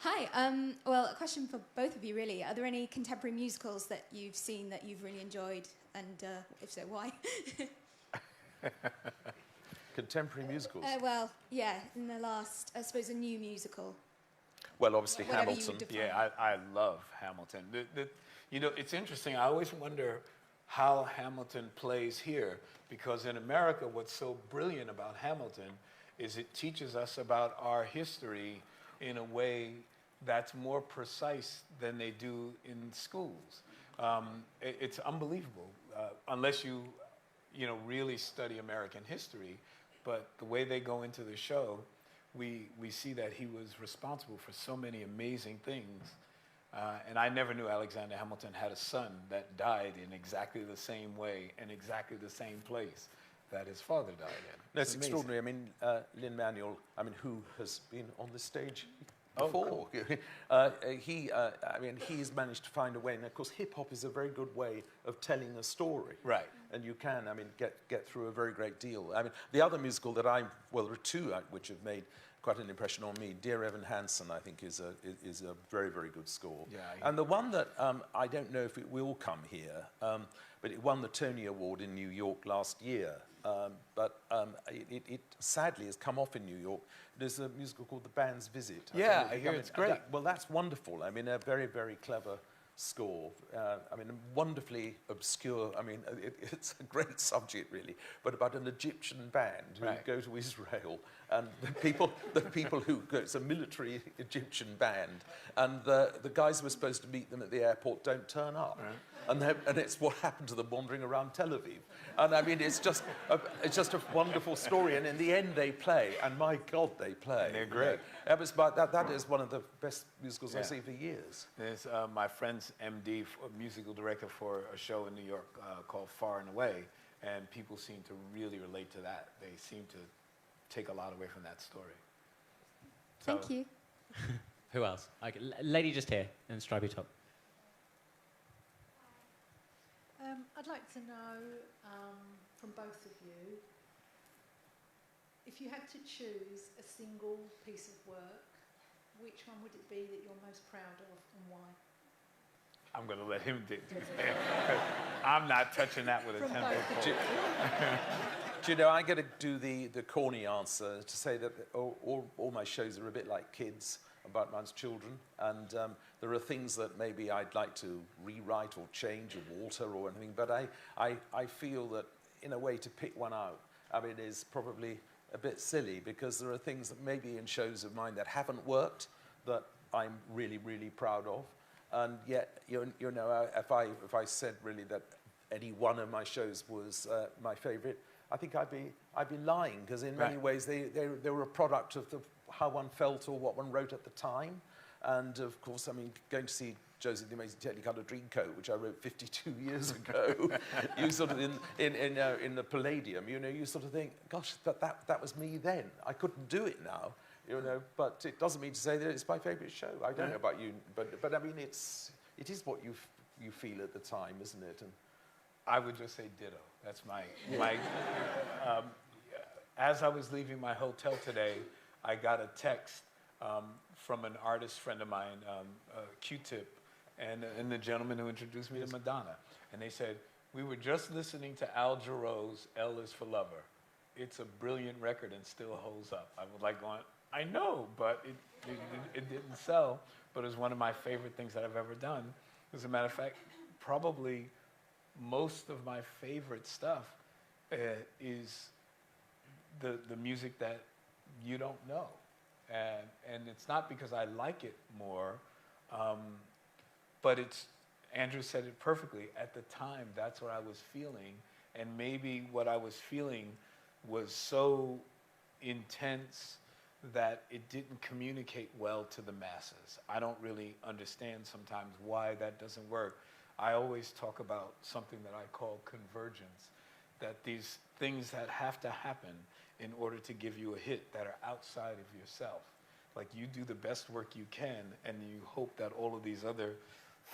Hi. Well, a question for both of you, really. Are there any contemporary musicals that you've seen that you've really enjoyed? And if so, why?
Contemporary musicals?
Well, yeah, in the last, I suppose, a new musical.
Well, obviously
Whatever you
Hamilton.
would define.
Yeah, I love Hamilton. You know, it's interesting. I always wonder how Hamilton plays here, because in America, what's so brilliant about Hamilton is it teaches us about our history in a way that's more precise than they do in schools. It's unbelievable, unless you really study American history. But the way they go into the show, we see that he was responsible for so many amazing things. And I never knew Alexander Hamilton had a son that died in exactly the same way and exactly the same place that his father died in.
No, it's extraordinary. I mean, Lin-Manuel, who has been on the stage before.
Oh,
cool. He's managed to find a way. And of course, hip-hop is a very good way of telling a story.
Right.
And you can, get through a very great deal. The other musical that there are two which have made quite an impression on me. Dear Evan Hansen, I think, is a very, very good score.
Yeah,
and the one that I don't know if it will come here, but it won the Tony Award in New York last year. But it sadly has come off in New York. There's a musical called The Band's Visit.
I hear it's great.
Well, that's wonderful. A very, very clever score. Wonderfully obscure. It's a great subject, really, but about an Egyptian band who go to Israel, and the people who go, it's a military Egyptian band, and the guys who were supposed to meet them at the airport don't turn up. Right. And it's what happened to them wandering around Tel Aviv. And it's just a wonderful story. And in the end, they play, and my God, they play.
And they're great.
That is one of the best musicals I've seen for years.
There's my friend's MD, musical director for a show in New York called Far and Away, and people seem to really relate to that. They seem to take a lot away from that story.
Thank you.
Who else? Lady just here in the stripy top.
I'd like to know from both of you, if you had to choose a single piece of work, which one would it be that you're most proud of and why?
I'm going to let him do that. I'm not touching that with a 10-foot pole.
Do you know, I'm going to do the corny answer to say that all my shows are a bit like kids about man's children, and there are things that maybe I'd like to rewrite or change or alter or anything, but I feel that in a way to pick one out, is probably a bit silly, because there are things that maybe in shows of mine that haven't worked that I'm really, really proud of, and yet, if I said really that any one of my shows was my favorite, I think I'd be lying, because in many ways they were a product of how one felt or what one wrote at the time. And of course, going to see Josie the Amazing Technicolor Dreamcoat, which I wrote 52 years ago, you sort of in the Palladium, you sort of think, gosh, that was me then. I couldn't do it now, but it doesn't mean to say that it's my favorite show. I don't know about you, but it is what you feel at the time, isn't it? And
I would just say ditto. That's my as I was leaving my hotel today, I got a text from an artist friend of mine, Q-Tip, and the gentleman who introduced me to Madonna. And they said, we were just listening to Al Jarreau's L is for Lover. It's a brilliant record and still holds up. I was like going, I know, but it didn't sell, but it was one of my favorite things that I've ever done. As a matter of fact, probably most of my favorite stuff is the music that you don't know. And it's not because I like it more, but it's, Andrew said it perfectly. At the time, that's what I was feeling. And maybe what I was feeling was so intense that it didn't communicate well to the masses. I don't really understand sometimes why that doesn't work. I always talk about something that I call convergence, that these things that have to happen in order to give you a hit that are outside of yourself. Like you do the best work you can and you hope that all of these other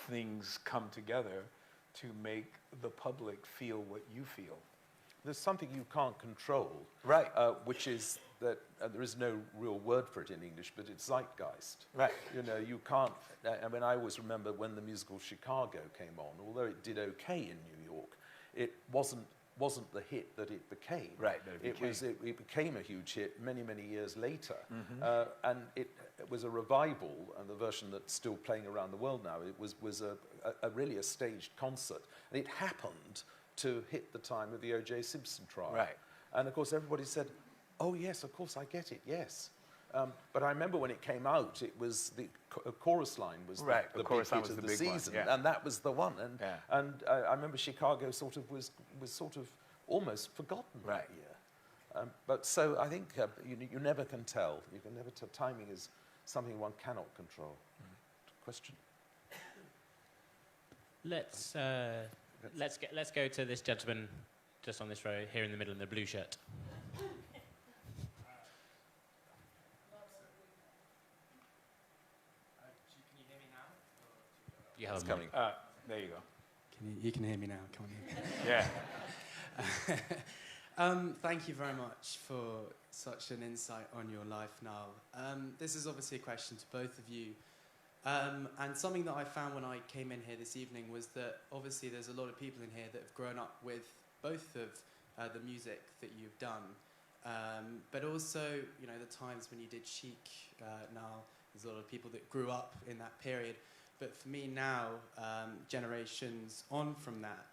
things come together to make the public feel what you feel.
There's something you can't control,
Right.
Which is that there is no real word for it in English, but it's zeitgeist.
Right.
You know, you can't. I mean, I always remember when the musical Chicago came on. Although it did okay in New York, it wasn't the hit that it became.
Right.
It became a huge hit many years later,
Mm-hmm.
and it was a revival. And the version that's still playing around the world now, it was a really a staged concert, and it happened to hit the time of the O.J. Simpson trial.
Right.
And of course, everybody said, "Oh yes, of course I get it. Yes." But I remember when it came out, it was the chorus line was
Right,
the
the chorus
big
line
hit
was
of
the
the
big one,
season,
yeah.
and that was the one. And
Yeah.
and I remember Chicago sort of was sort of almost forgotten
Right.
that year. But so I think you never can tell. You can never tell. Timing is something one cannot control. Question.
Let's go to this gentleman just on this row here in the middle in the blue shirt. You have
It's
a
coming.
There you go.
You can hear me now, can't you?
Yeah.
Thank you very much for such an insight on your life, Nile. This is obviously a question to both of you. And something that I found when I came in here this evening was that obviously there's a lot of people in here that have grown up with both of the music that you've done. But also, you know, the times when you did Chic, Nile, there's a lot of people that grew up in that period. But for me now, generations on from that,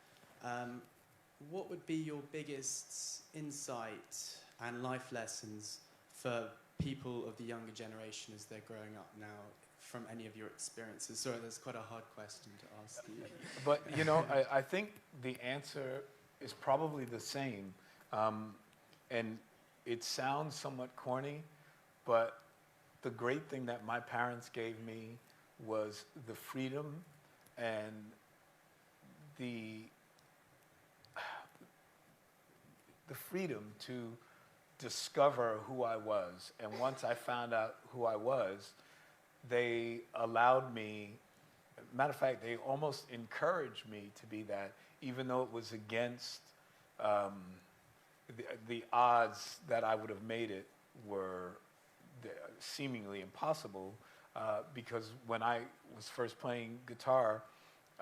what would be your biggest insight and life lessons for people of the younger generation as they're growing up now from any of your experiences? Sorry, that's quite a hard question to ask you.
But, you know, I think the answer is probably the same. And it sounds somewhat corny, but the great thing that my parents gave me was the freedom and the freedom to discover who I was. And once I found out who I was, they allowed me, matter of fact, they almost encouraged me to be that, even though it was against the odds that I would have made it were seemingly impossible. Because when I was first playing guitar,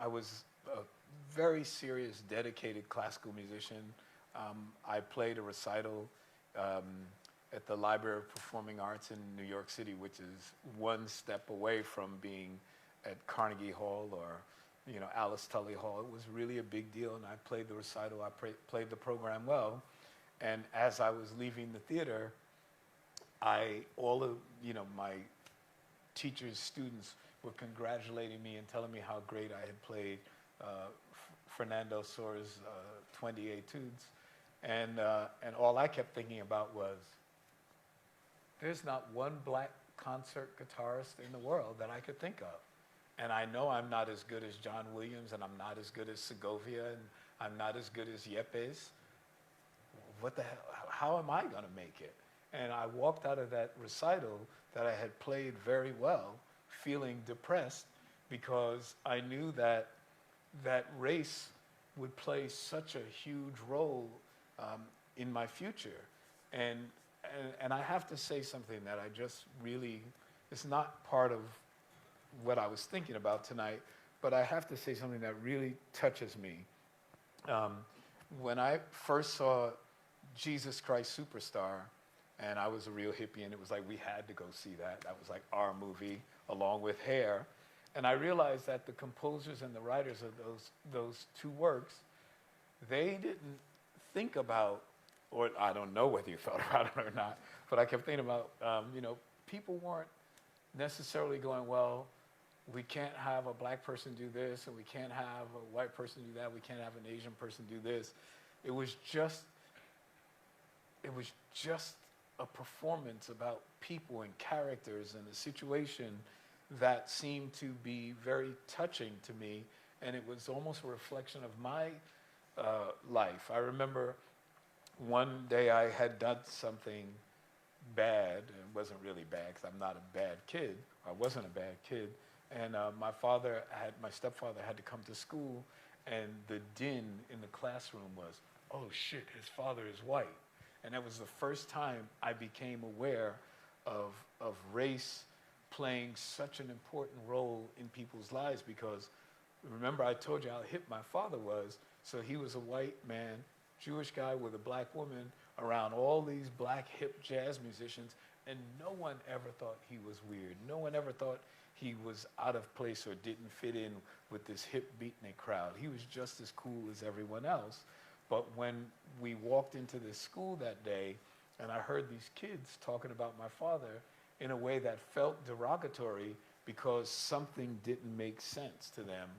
I was a very serious, dedicated classical musician. I played a recital at the Library of Performing Arts in New York City, which is one step away from being at Carnegie Hall or, you know, Alice Tully Hall. It was really a big deal, and I played the recital. I played the program well, and as I was leaving the theater, all of, you know, my teachers, students were congratulating me and telling me how great I had played Fernando Sora's 20 Etudes. And all I kept thinking about was, there's not one black concert guitarist in the world that I could think of. And I know I'm not as good as John Williams, and I'm not as good as Segovia, and I'm not as good as Yepes. What the hell? How am I going to make it? And I walked out of that recital that I had played very well, feeling depressed, because I knew that that race would play such a huge role in my future. And I have to say something that I just really, it's not part of what I was thinking about tonight, but I have to say something that really touches me. When I first saw Jesus Christ Superstar, and I was a real hippie, and it was like we had to go see that. That was like our movie, along with Hair. And I realized that the composers and the writers of those two works, they didn't think about, or I don't know whether you thought about it or not, but I kept thinking about, people weren't necessarily going, well, we can't have a black person do this, and we can't have a white person do that, we can't have an Asian person do this. It was just a performance about people and characters and a situation that seemed to be very touching to me, and it was almost a reflection of my life. I remember one day I had done something bad, and it wasn't really bad because I'm not a bad kid. I wasn't a bad kid. And my stepfather had to come to school, and the din in the classroom was, oh shit, his father is white. And that was the first time I became aware of race playing such an important role in people's lives, because remember I told you how hip my father was. So he was a white man, Jewish guy with a black woman around all these black hip jazz musicians, and no one ever thought he was weird. No one ever thought he was out of place or didn't fit in with this hip beatnik crowd. He was just as cool as everyone else. But when we walked into this school that day, and I heard these kids talking about my father in a way that felt derogatory because something didn't make sense to them,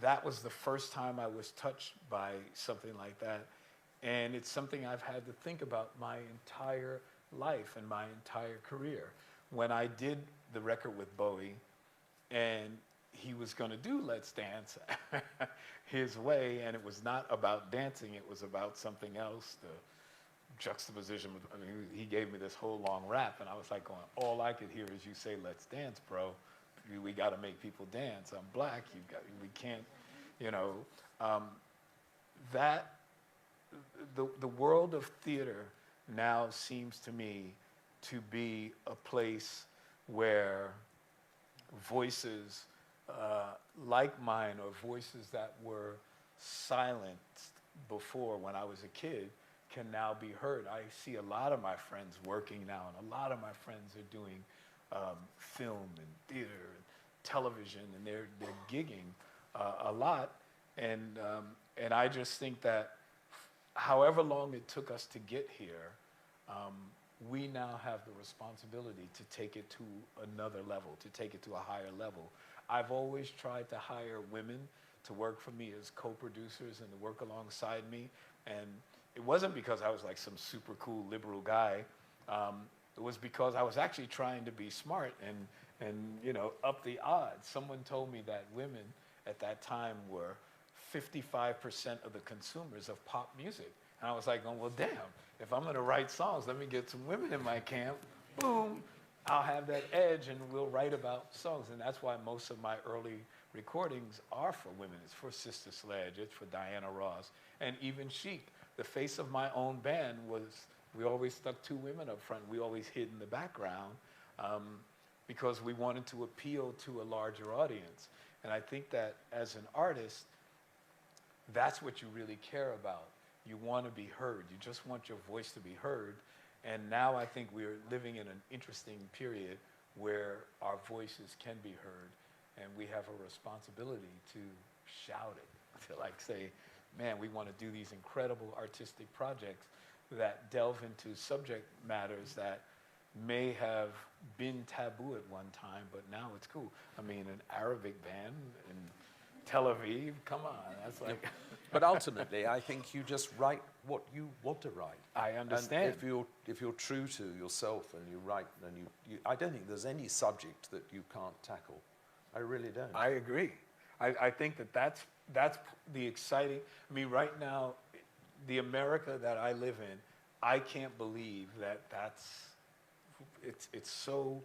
that was the first time I was touched by something like that. And it's something I've had to think about my entire life and my entire career. When I did the record with Bowie, and he was going to do Let's Dance his way, and it was not about dancing, it was about something else, the juxtaposition. He gave me this whole long rap, and I was like going, all I could hear is you say, let's dance, bro. We got to make people dance. I'm black, we can't, the world of theater now seems to me to be a place where voices like mine, or voices that were silenced before when I was a kid, can now be heard. I see a lot of my friends working now, and a lot of my friends are doing film and theater and television, and they're gigging a lot. And I just think that however long it took us to get here, we now have the responsibility to take it to another level, to take it to a higher level. I've always tried to hire women to work for me as co-producers and to work alongside me. And it wasn't because I was like some super cool liberal guy. It was because I was actually trying to be smart and up the odds. Someone told me that women at that time were 55% of the consumers of pop music. And I was like, well, damn, if I'm gonna write songs, let me get some women in my camp. Boom, I'll have that edge, and we'll write about songs. And that's why most of my early recordings are for women. It's for Sister Sledge, it's for Diana Ross, and even Chic. The face of my own band was, we always stuck two women up front. We always hid in the background because we wanted to appeal to a larger audience. And I think that as an artist, that's what you really care about. You want to be heard. You just want your voice to be heard. And now I think we're living in an interesting period where our voices can be heard, and we have a responsibility to shout it, to like say, man, we want to do these incredible artistic projects that delve into subject matters that may have been taboo at one time, but now it's cool. I mean, an Arabic band in Tel Aviv, come on, that's like...
But ultimately, I think you just write what you want to write.
I understand.
And if you're true to yourself and you write, and I don't think there's any subject that you can't tackle. I really don't.
I agree. I think that's the exciting... I mean, right now, the America that I live in, I can't believe that it's so,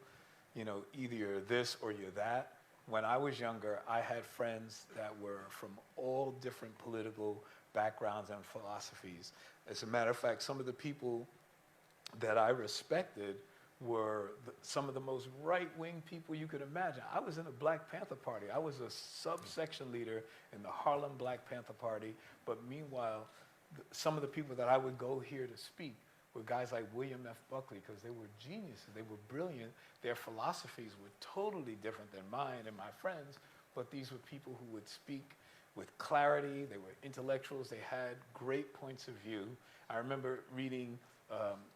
either you're this or you're that. when I was younger, I had friends that were from all different political backgrounds and philosophies. As a matter of fact, some of the people that I respected were some of the most right-wing people you could imagine. I was in the Black Panther Party. I was a subsection leader in the Harlem Black Panther Party, but meanwhile, some of the people that I would go hear to speak were guys like William F. Buckley, because they were geniuses, they were brilliant. Their philosophies were totally different than mine and my friends, but these were people who would speak with clarity. They were intellectuals. They had great points of view. I remember reading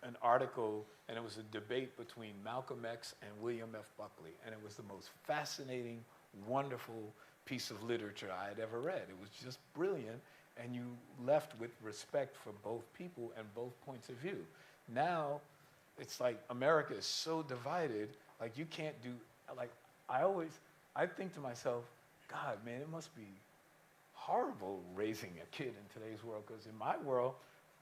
an article, and it was a debate between Malcolm X and William F. Buckley, and it was the most fascinating, wonderful piece of literature I had ever read. It was just brilliant, and you left with respect for both people and both points of view. Now, it's like America is so divided, like you can't do, like I think to myself, God, man, it must be horrible raising a kid in today's world, because in my world,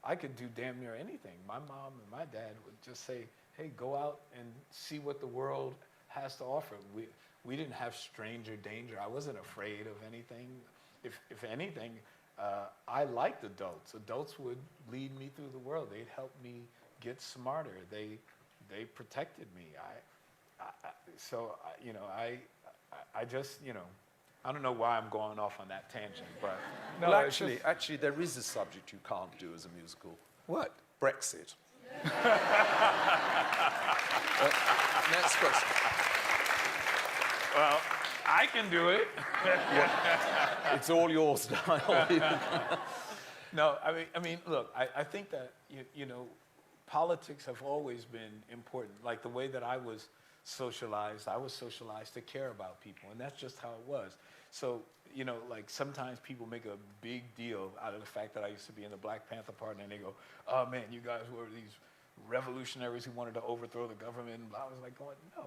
I could do damn near anything. My mom and my dad would just say, hey, go out and see what the world has to offer. We didn't have stranger danger. I wasn't afraid of anything. If anything, I liked adults. Adults would lead me through the world. They'd help me get smarter. They protected me. I just, I don't know why I'm going off on that tangent, but no.
Well, actually, there is a subject you can't do as a musical.
What?
Brexit. Next question.
Well, I can do it.
It's all yours now.
No, I mean, look, I think that politics have always been important. Like the way that I was socialized to care about people, and that's just how it was. So, like sometimes people make a big deal out of the fact that I used to be in the Black Panther Party, and they go, oh man, you guys were these revolutionaries who wanted to overthrow the government. And I was like going, no,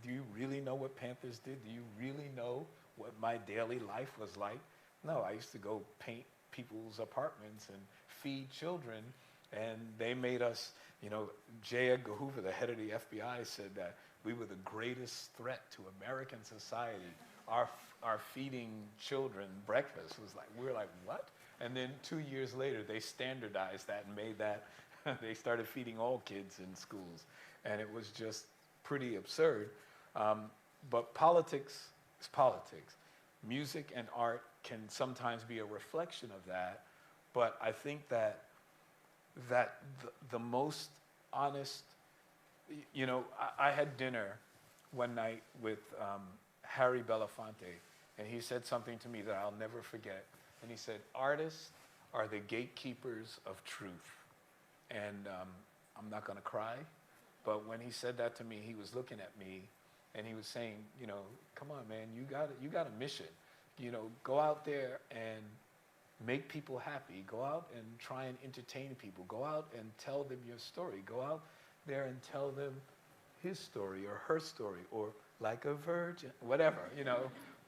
do you really know what Panthers did? Do you really know what my daily life was like? No, I used to go paint people's apartments and feed children, and they made us, J. Edgar Hoover, the head of the FBI, said that we were the greatest threat to American society. Our feeding children breakfast was like, we were like, what? And then 2 years later, they standardized that and made that, they started feeding all kids in schools. And it was just pretty absurd. But politics is politics. Music and art can sometimes be a reflection of that. But I think that the most honest, I had dinner one night with Harry Belafonte, and he said something to me that I'll never forget. And he said, artists are the gatekeepers of truth. And I'm not going to cry, but when he said that to me, he was looking at me, and he was saying, come on, man, you got a mission. Go out there and make people happy. Go out and try and entertain people. Go out and tell them your story. Go out there and tell them his story or her story, or like a virgin, whatever,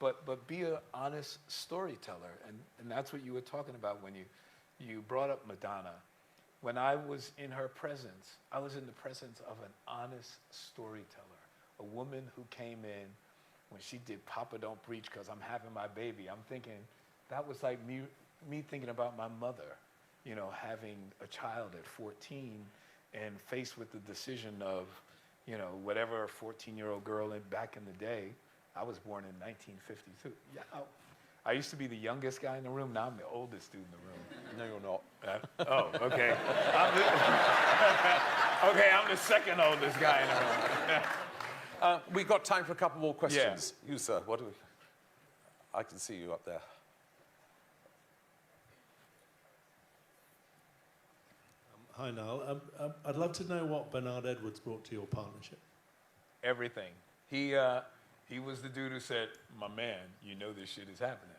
But be an honest storyteller, and that's what you were talking about when you brought up Madonna. When I was in her presence, I was in the presence of an honest storyteller, a woman who came in when she did Papa Don't Preach because I'm having my baby. I'm thinking, that was like me thinking about my mother, having a child at 14 and faced with the decision of, whatever a 14-year-old girl back in the day. I was born in 1952. Yeah, I used to be the youngest guy in the room. Now I'm the oldest dude in the room.
No, you're not.
Okay. I'm the second oldest guy in the room.
We've got time for a couple more questions. Yeah. You, sir, I can see you up there.
Hi, Niall. I'd love to know what Bernard Edwards brought to your partnership.
Everything. He was the dude who said, my man, this shit is happening.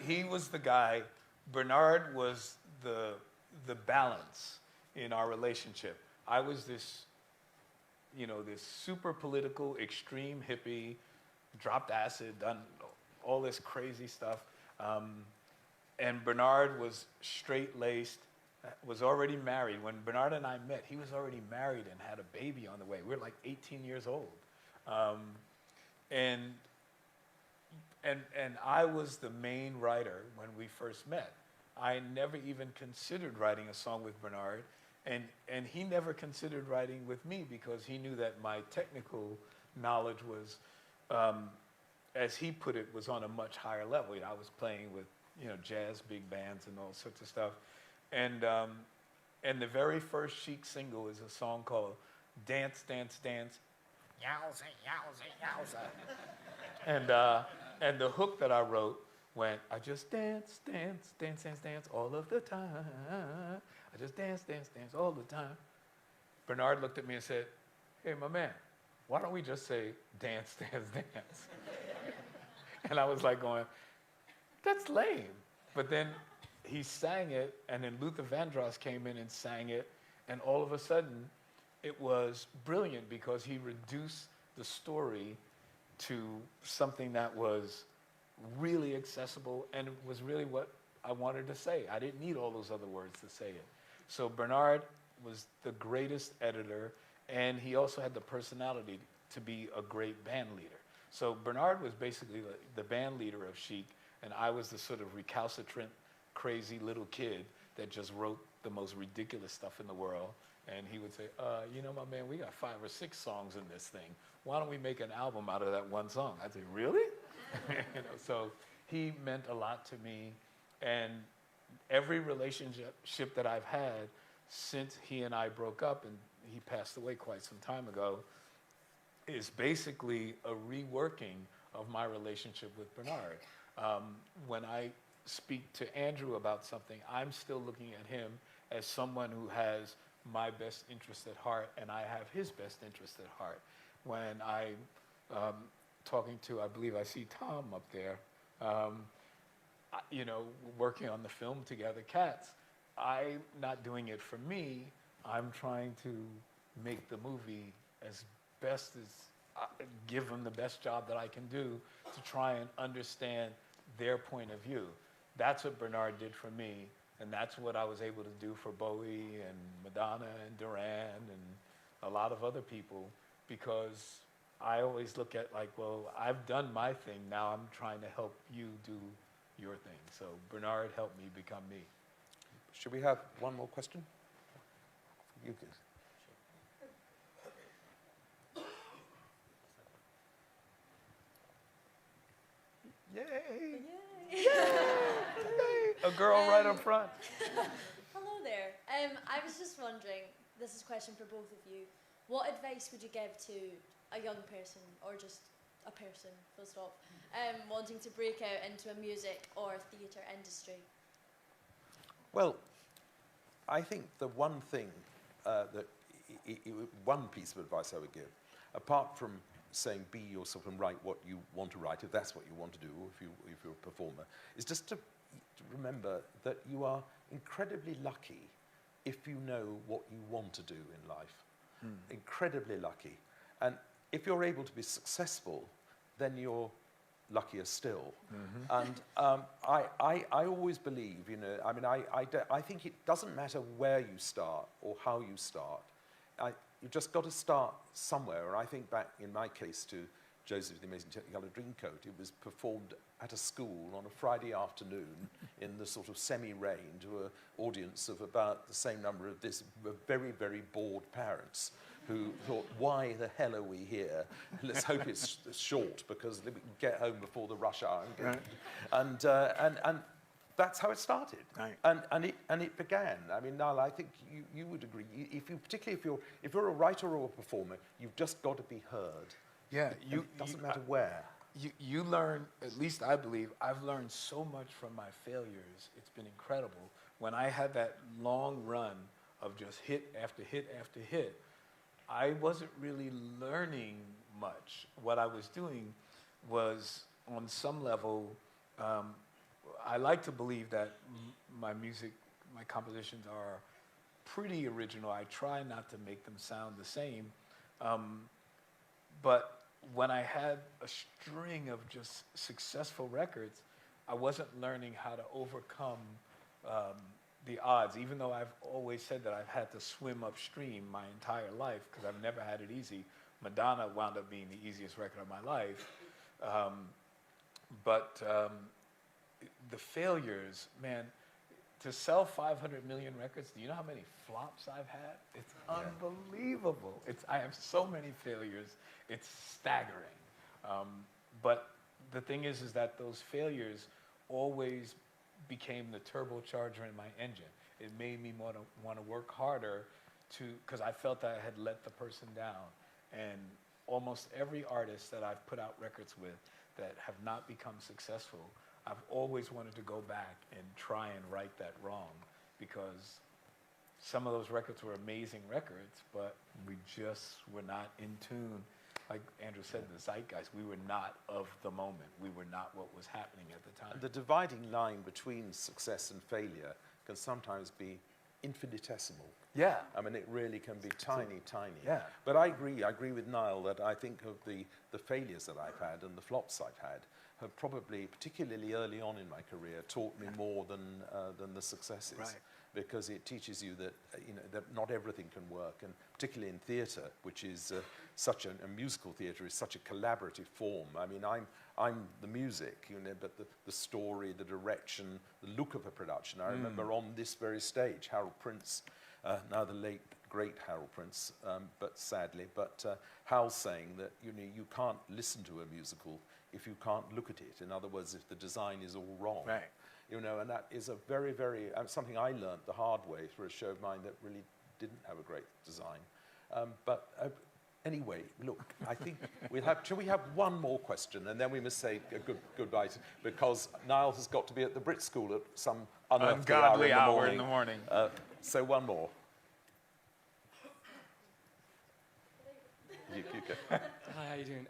He was the guy. Bernard was the balance in our relationship. I was this super political, extreme hippie, dropped acid, done all this crazy stuff. And Bernard was straight-laced, was already married. When Bernard and I met, he was already married and had a baby on the way. We were like 18 years old. And and I was the main writer when we first met. I never even considered writing a song with Bernard, and he never considered writing with me because he knew that my technical knowledge was, as he put it, was on a much higher level. I was playing with, jazz big bands and all sorts of stuff. And the very first Chic single is a song called Dance, Dance, Dance, Yowza, Yowza, Yowza. And the hook that I wrote went, I just dance, dance, dance, dance, dance all of the time. I just dance, dance, dance all the time. Bernard looked at me and said, hey, my man, why don't we just say dance, dance, dance? And I was like going, that's lame. But then he sang it, and then Luther Vandross came in and sang it, and all of a sudden, it was brilliant because he reduced the story to something that was really accessible, and it was really what I wanted to say. I didn't need all those other words to say it. So Bernard was the greatest editor, and he also had the personality to be a great band leader. So Bernard was basically the band leader of Chic, and I was the sort of recalcitrant, crazy little kid that just wrote the most ridiculous stuff in the world. And he would say, my man, we got 5 or 6 songs in this thing. Why don't we make an album out of that one song? I'd say, really? So he meant a lot to me. And every relationship that I've had since he and I broke up, and he passed away quite some time ago, is basically a reworking of my relationship with Bernard. When I speak to Andrew about something, I'm still looking at him as someone who has my best interest at heart, and I have his best interest at heart. When I'm talking to, I believe I see Tom up there, working on the film together, Cats, I'm not doing it for me. I'm trying to make the movie as best as, give them the best job that I can do to try and understand their point of view. That's what Bernard did for me, and that's what I was able to do for Bowie and Madonna and Duran and a lot of other people, because I always look at I've done my thing, now I'm trying to help you do your thing. So Bernard helped me become me.
Should we have one more question? You can.
Yay!
Yay!
A girl right up front.
Hello there. I was just wondering, this is a question for both of you. What advice would you give to a young person, or just a person, full stop, wanting to break out into a music or theatre industry?
Well, I think the one thing one piece of advice I would give, apart from saying be yourself and write what you want to write, if that's what you want to do, or if you're a performer, is just to remember that you are incredibly lucky if you know what you want to do in life. Incredibly lucky. And if you're able to be successful, then you're luckier still. And I always believe, I think it doesn't matter where you start or how you start. You've just got to start somewhere. And I think back, in my case, to Joseph the Amazing Technicolor Dreamcoat. It was performed at a school on a Friday afternoon in the sort of semi-rain to an audience of about the same number of this very, very bored parents who thought, why the hell are we here? Let's hope it's short because we can get home before the rush hour. And that's how it started.
Right.
And it began. I mean, Nile, I think you would agree. Particularly if you're a writer or a performer, you've just got to be heard.
Yeah,
It doesn't matter where.
You learn, at least I believe, I've learned so much from my failures. It's been incredible. When I had that long run of just hit after hit after hit, I wasn't really learning much. What I was doing was, on some level, I like to believe that my music, my compositions are pretty original. I try not to make them sound the same. But when I had a string of just successful records, I wasn't learning how to overcome the odds, even though I've always said that I've had to swim upstream my entire life because I've never had it easy. Madonna wound up being the easiest record of my life. But the failures, man, to sell 500 million records, do you know how many flops I've had? It's unbelievable. I have so many failures. It's staggering. But the thing is that those failures always became the turbocharger in my engine. It made me want to work harder because I felt that I had let the person down. And almost every artist that I've put out records with that have not become successful, I've always wanted to go back and try and right that wrong, because some of those records were amazing records, but we just were not in tune. Like Andrew said, the zeitgeist, we were not of the moment. We were not what was happening at the time.
The dividing line between success and failure can sometimes be infinitesimal.
Yeah.
I mean, it really can be tiny, tiny.
Yeah.
But I agree with Nile that I think of the failures that I've had and the flops I've had have probably, particularly early on in my career, taught me more than the successes.
Right.
Because it teaches you that, that not everything can work, and particularly in theatre, which is such a musical theatre is such a collaborative form. I mean, I'm the music, but the story, the direction, the look of a production. I remember on this very stage, Harold Prince, now the late great Harold Prince, but sadly, Hal saying that you can't listen to a musical if you can't look at it. In other words, if the design is all wrong.
Right.
And that is a very, very, something I learned the hard way through a show of mine that really didn't have a great design. Anyway, look, I think shall we have one more question, and then we must say goodbye, because Niall has got to be at the Brit School at some
ungodly hour in the morning.
So one more. You go.
Hi, how you doing?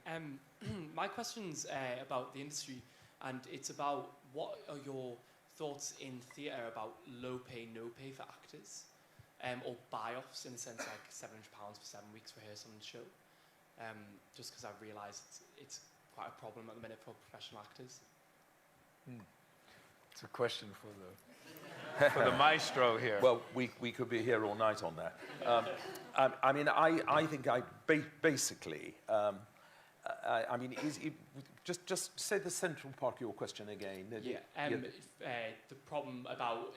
My question's about the industry, and it's about what are your thoughts in theatre about low pay, no pay for actors, or buy-offs, in a sense, like £700 for 7 weeks rehearsal and show, just because I've realised it's quite a problem at the minute for professional actors.
It's a question for the maestro here.
Well, we could be here all night on that. I mean, I think basically, I mean, just say the central part of your question again.
The problem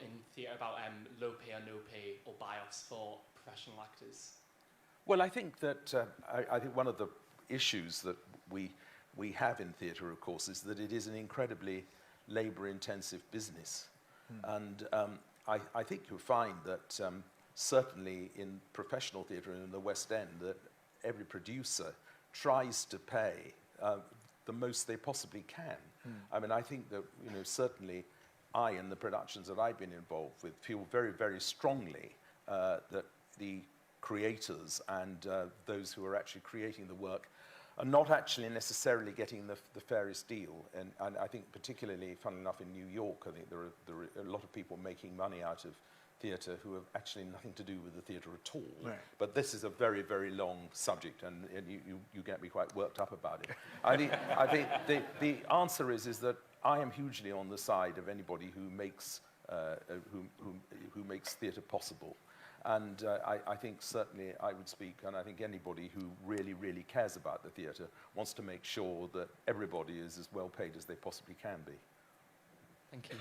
in theatre about low pay or no pay or buy-offs for professional actors.
Well, I think that I think one of the issues that we have in theatre, of course, is that it is an incredibly labour-intensive business, and I think you'll find that certainly in professional theatre and in the West End, that every producer tries to pay the most they possibly can. I mean, I think that certainly I, in the productions that I've been involved with, feel very, very strongly that the creators and those who are actually creating the work are not actually necessarily getting the fairest deal. And I think particularly, funnily enough, in New York, I think there are a lot of people making money out of theatre who have actually nothing to do with the theatre at all. Right. But this is a very, very long subject, and you get me quite worked up about it. I think the answer is that I am hugely on the side of anybody who makes theatre possible. And I think certainly I would speak, and I think anybody who really, really cares about the theatre wants to make sure that everybody is as well paid as they possibly can be.
Thank you.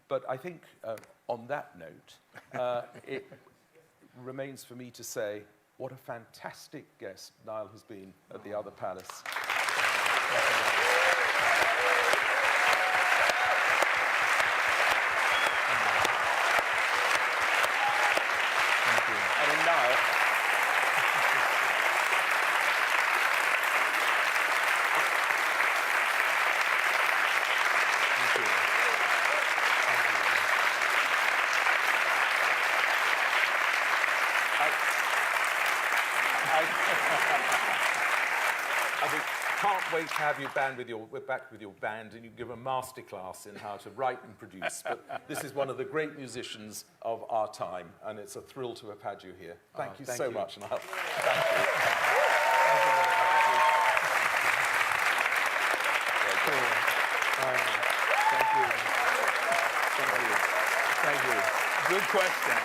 But I think on that note, it remains for me to say what a fantastic guest Nile has been at the Other Palace. Can't wait to have you back with your band, and you give a masterclass in how to write and produce. But this is one of the great musicians of our time, and it's a thrill to have had you here. Thank you so much, Niall. Thank you.
Thank you. Good question.